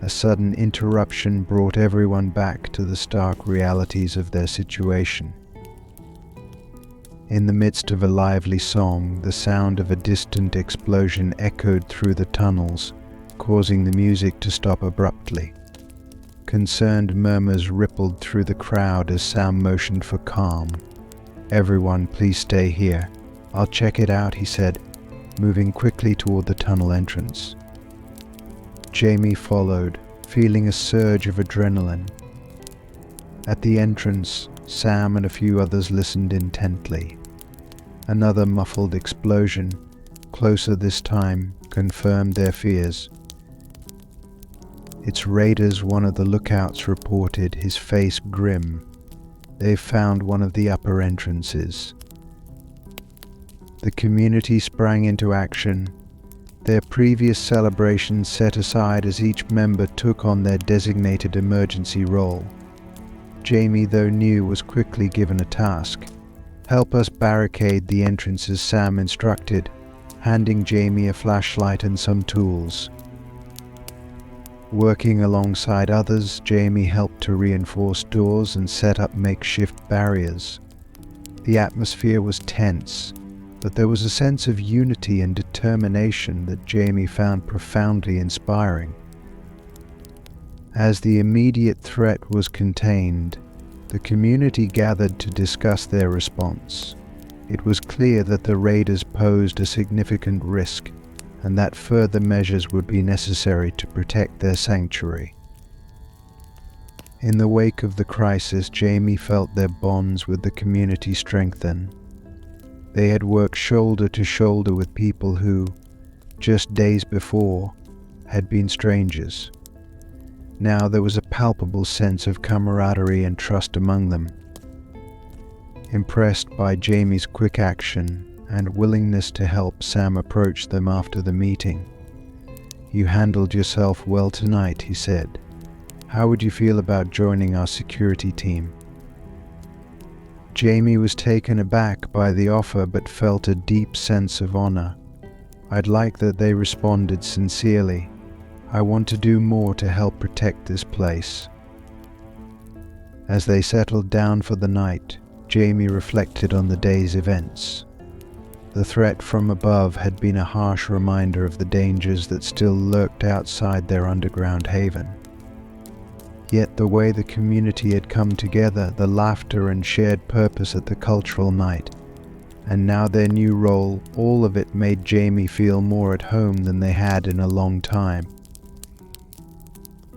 a sudden interruption brought everyone back to the stark realities of their situation. In the midst of a lively song, the sound of a distant explosion echoed through the tunnels, causing the music to stop abruptly. Concerned murmurs rippled through the crowd as Sam motioned for calm. "Everyone, please stay here. I'll check it out," he said, moving quickly toward the tunnel entrance. Jamie followed, feeling a surge of adrenaline. At the entrance, Sam and a few others listened intently. Another muffled explosion, closer this time, confirmed their fears. "It's raiders," one of the lookouts reported, his face grim. "They've found one of the upper entrances." The community sprang into action, their previous celebrations set aside as each member took on their designated emergency role. Jamie, though new, was quickly given a task. "Help us barricade the entrances," Sam instructed, handing Jamie a flashlight and some tools. Working alongside others, Jamie helped to reinforce doors and set up makeshift barriers. The atmosphere was tense, but there was a sense of unity and determination that Jamie found profoundly inspiring. As the immediate threat was contained, the community gathered to discuss their response. It was clear that the raiders posed a significant risk, and that further measures would be necessary to protect their sanctuary. In the wake of the crisis, Jamie felt their bonds with the community strengthen. They had worked shoulder to shoulder with people who, just days before, had been strangers. Now there was a palpable sense of camaraderie and trust among them. Impressed by Jamie's quick action and willingness to help, Sam approached them after the meeting. "You handled yourself well tonight," he said. "How would you feel about joining our security team?" Jamie was taken aback by the offer but felt a deep sense of honor. "I'd like that," they responded sincerely. "I want to do more to help protect this place." As they settled down for the night, Jamie reflected on the day's events. The threat from above had been a harsh reminder of the dangers that still lurked outside their underground haven. Yet the way the community had come together, the laughter and shared purpose at the cultural night, and now their new role, all of it made Jamie feel more at home than they had in a long time.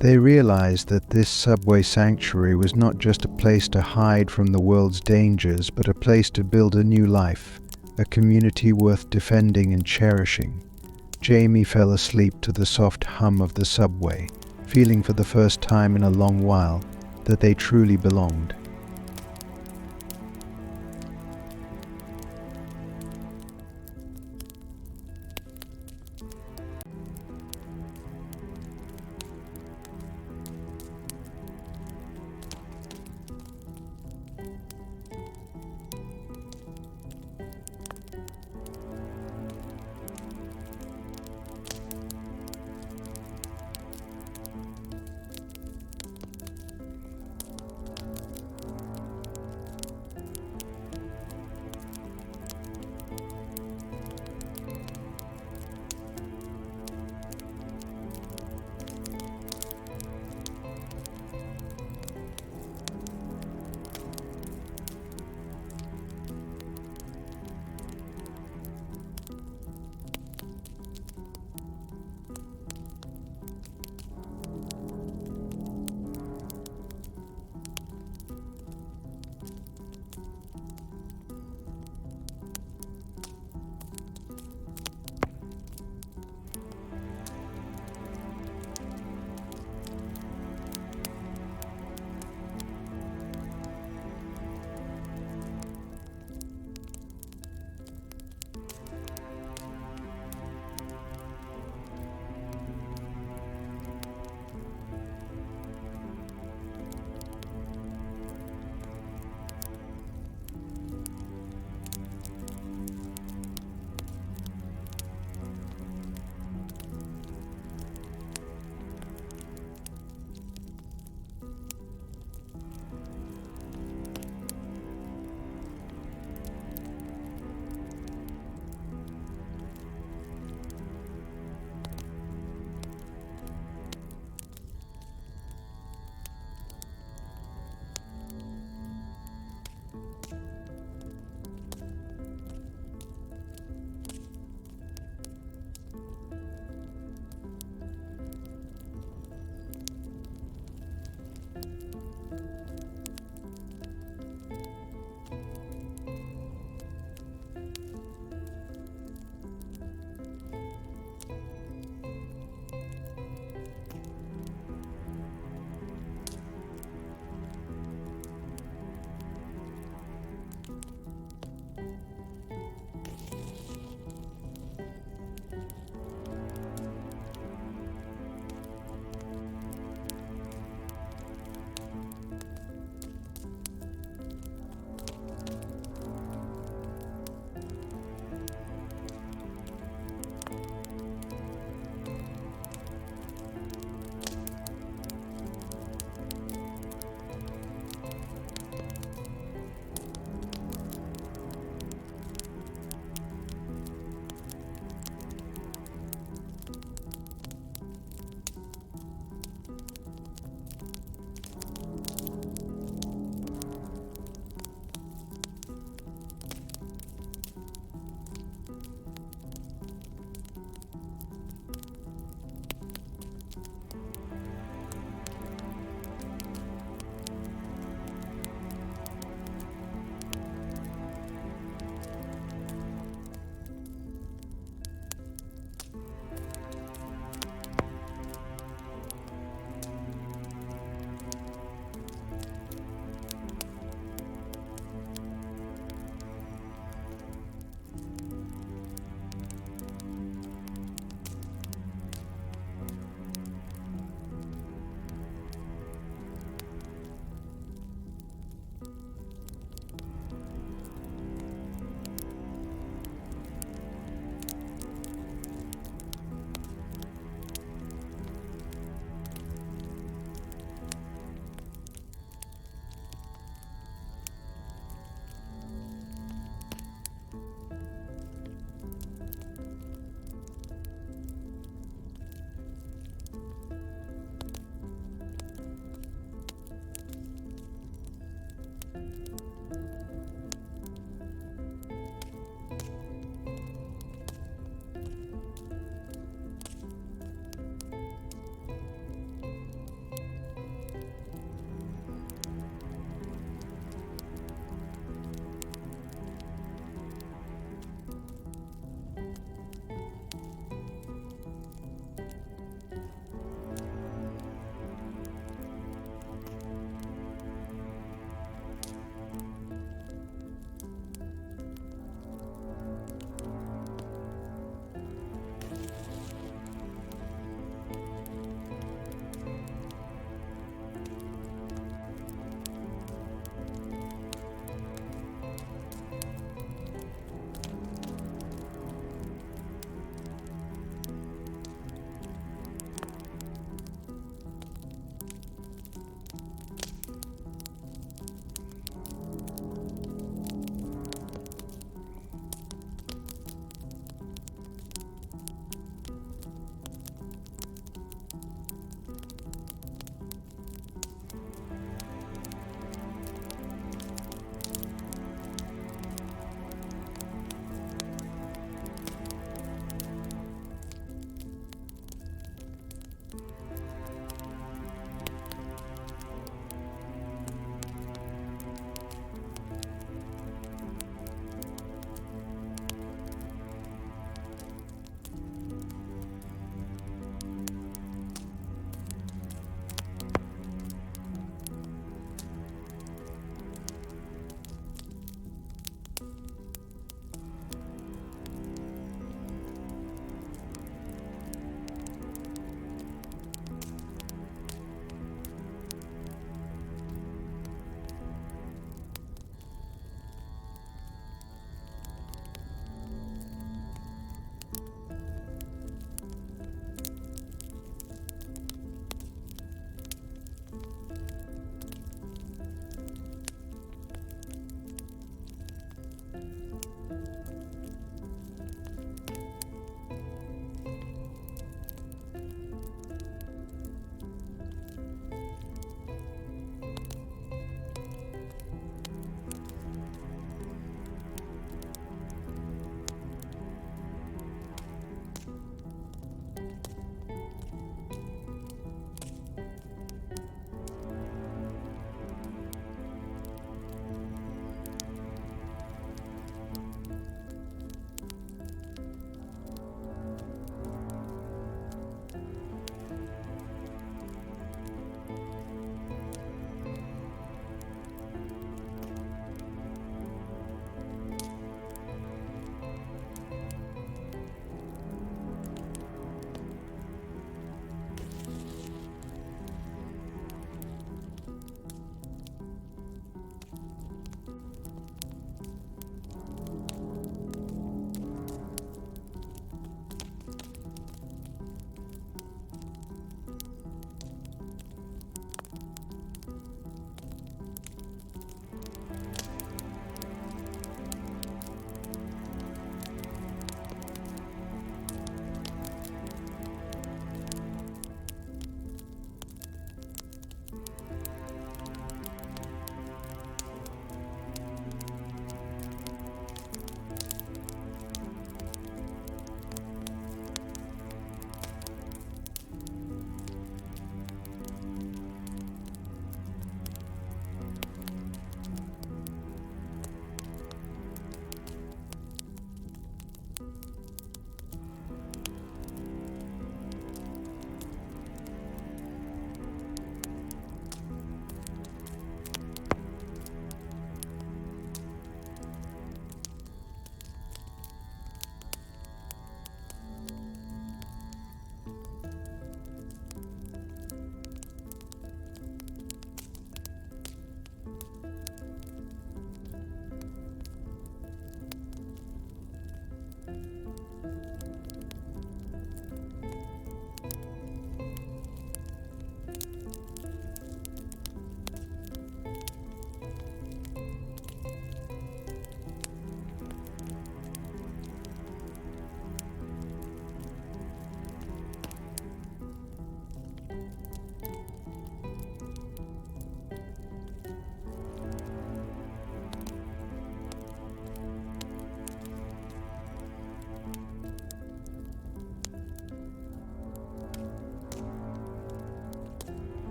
They realized that this subway sanctuary was not just a place to hide from the world's dangers, but a place to build a new life, a community worth defending and cherishing. Jamie fell asleep to the soft hum of the subway, feeling for the first time in a long while that they truly belonged.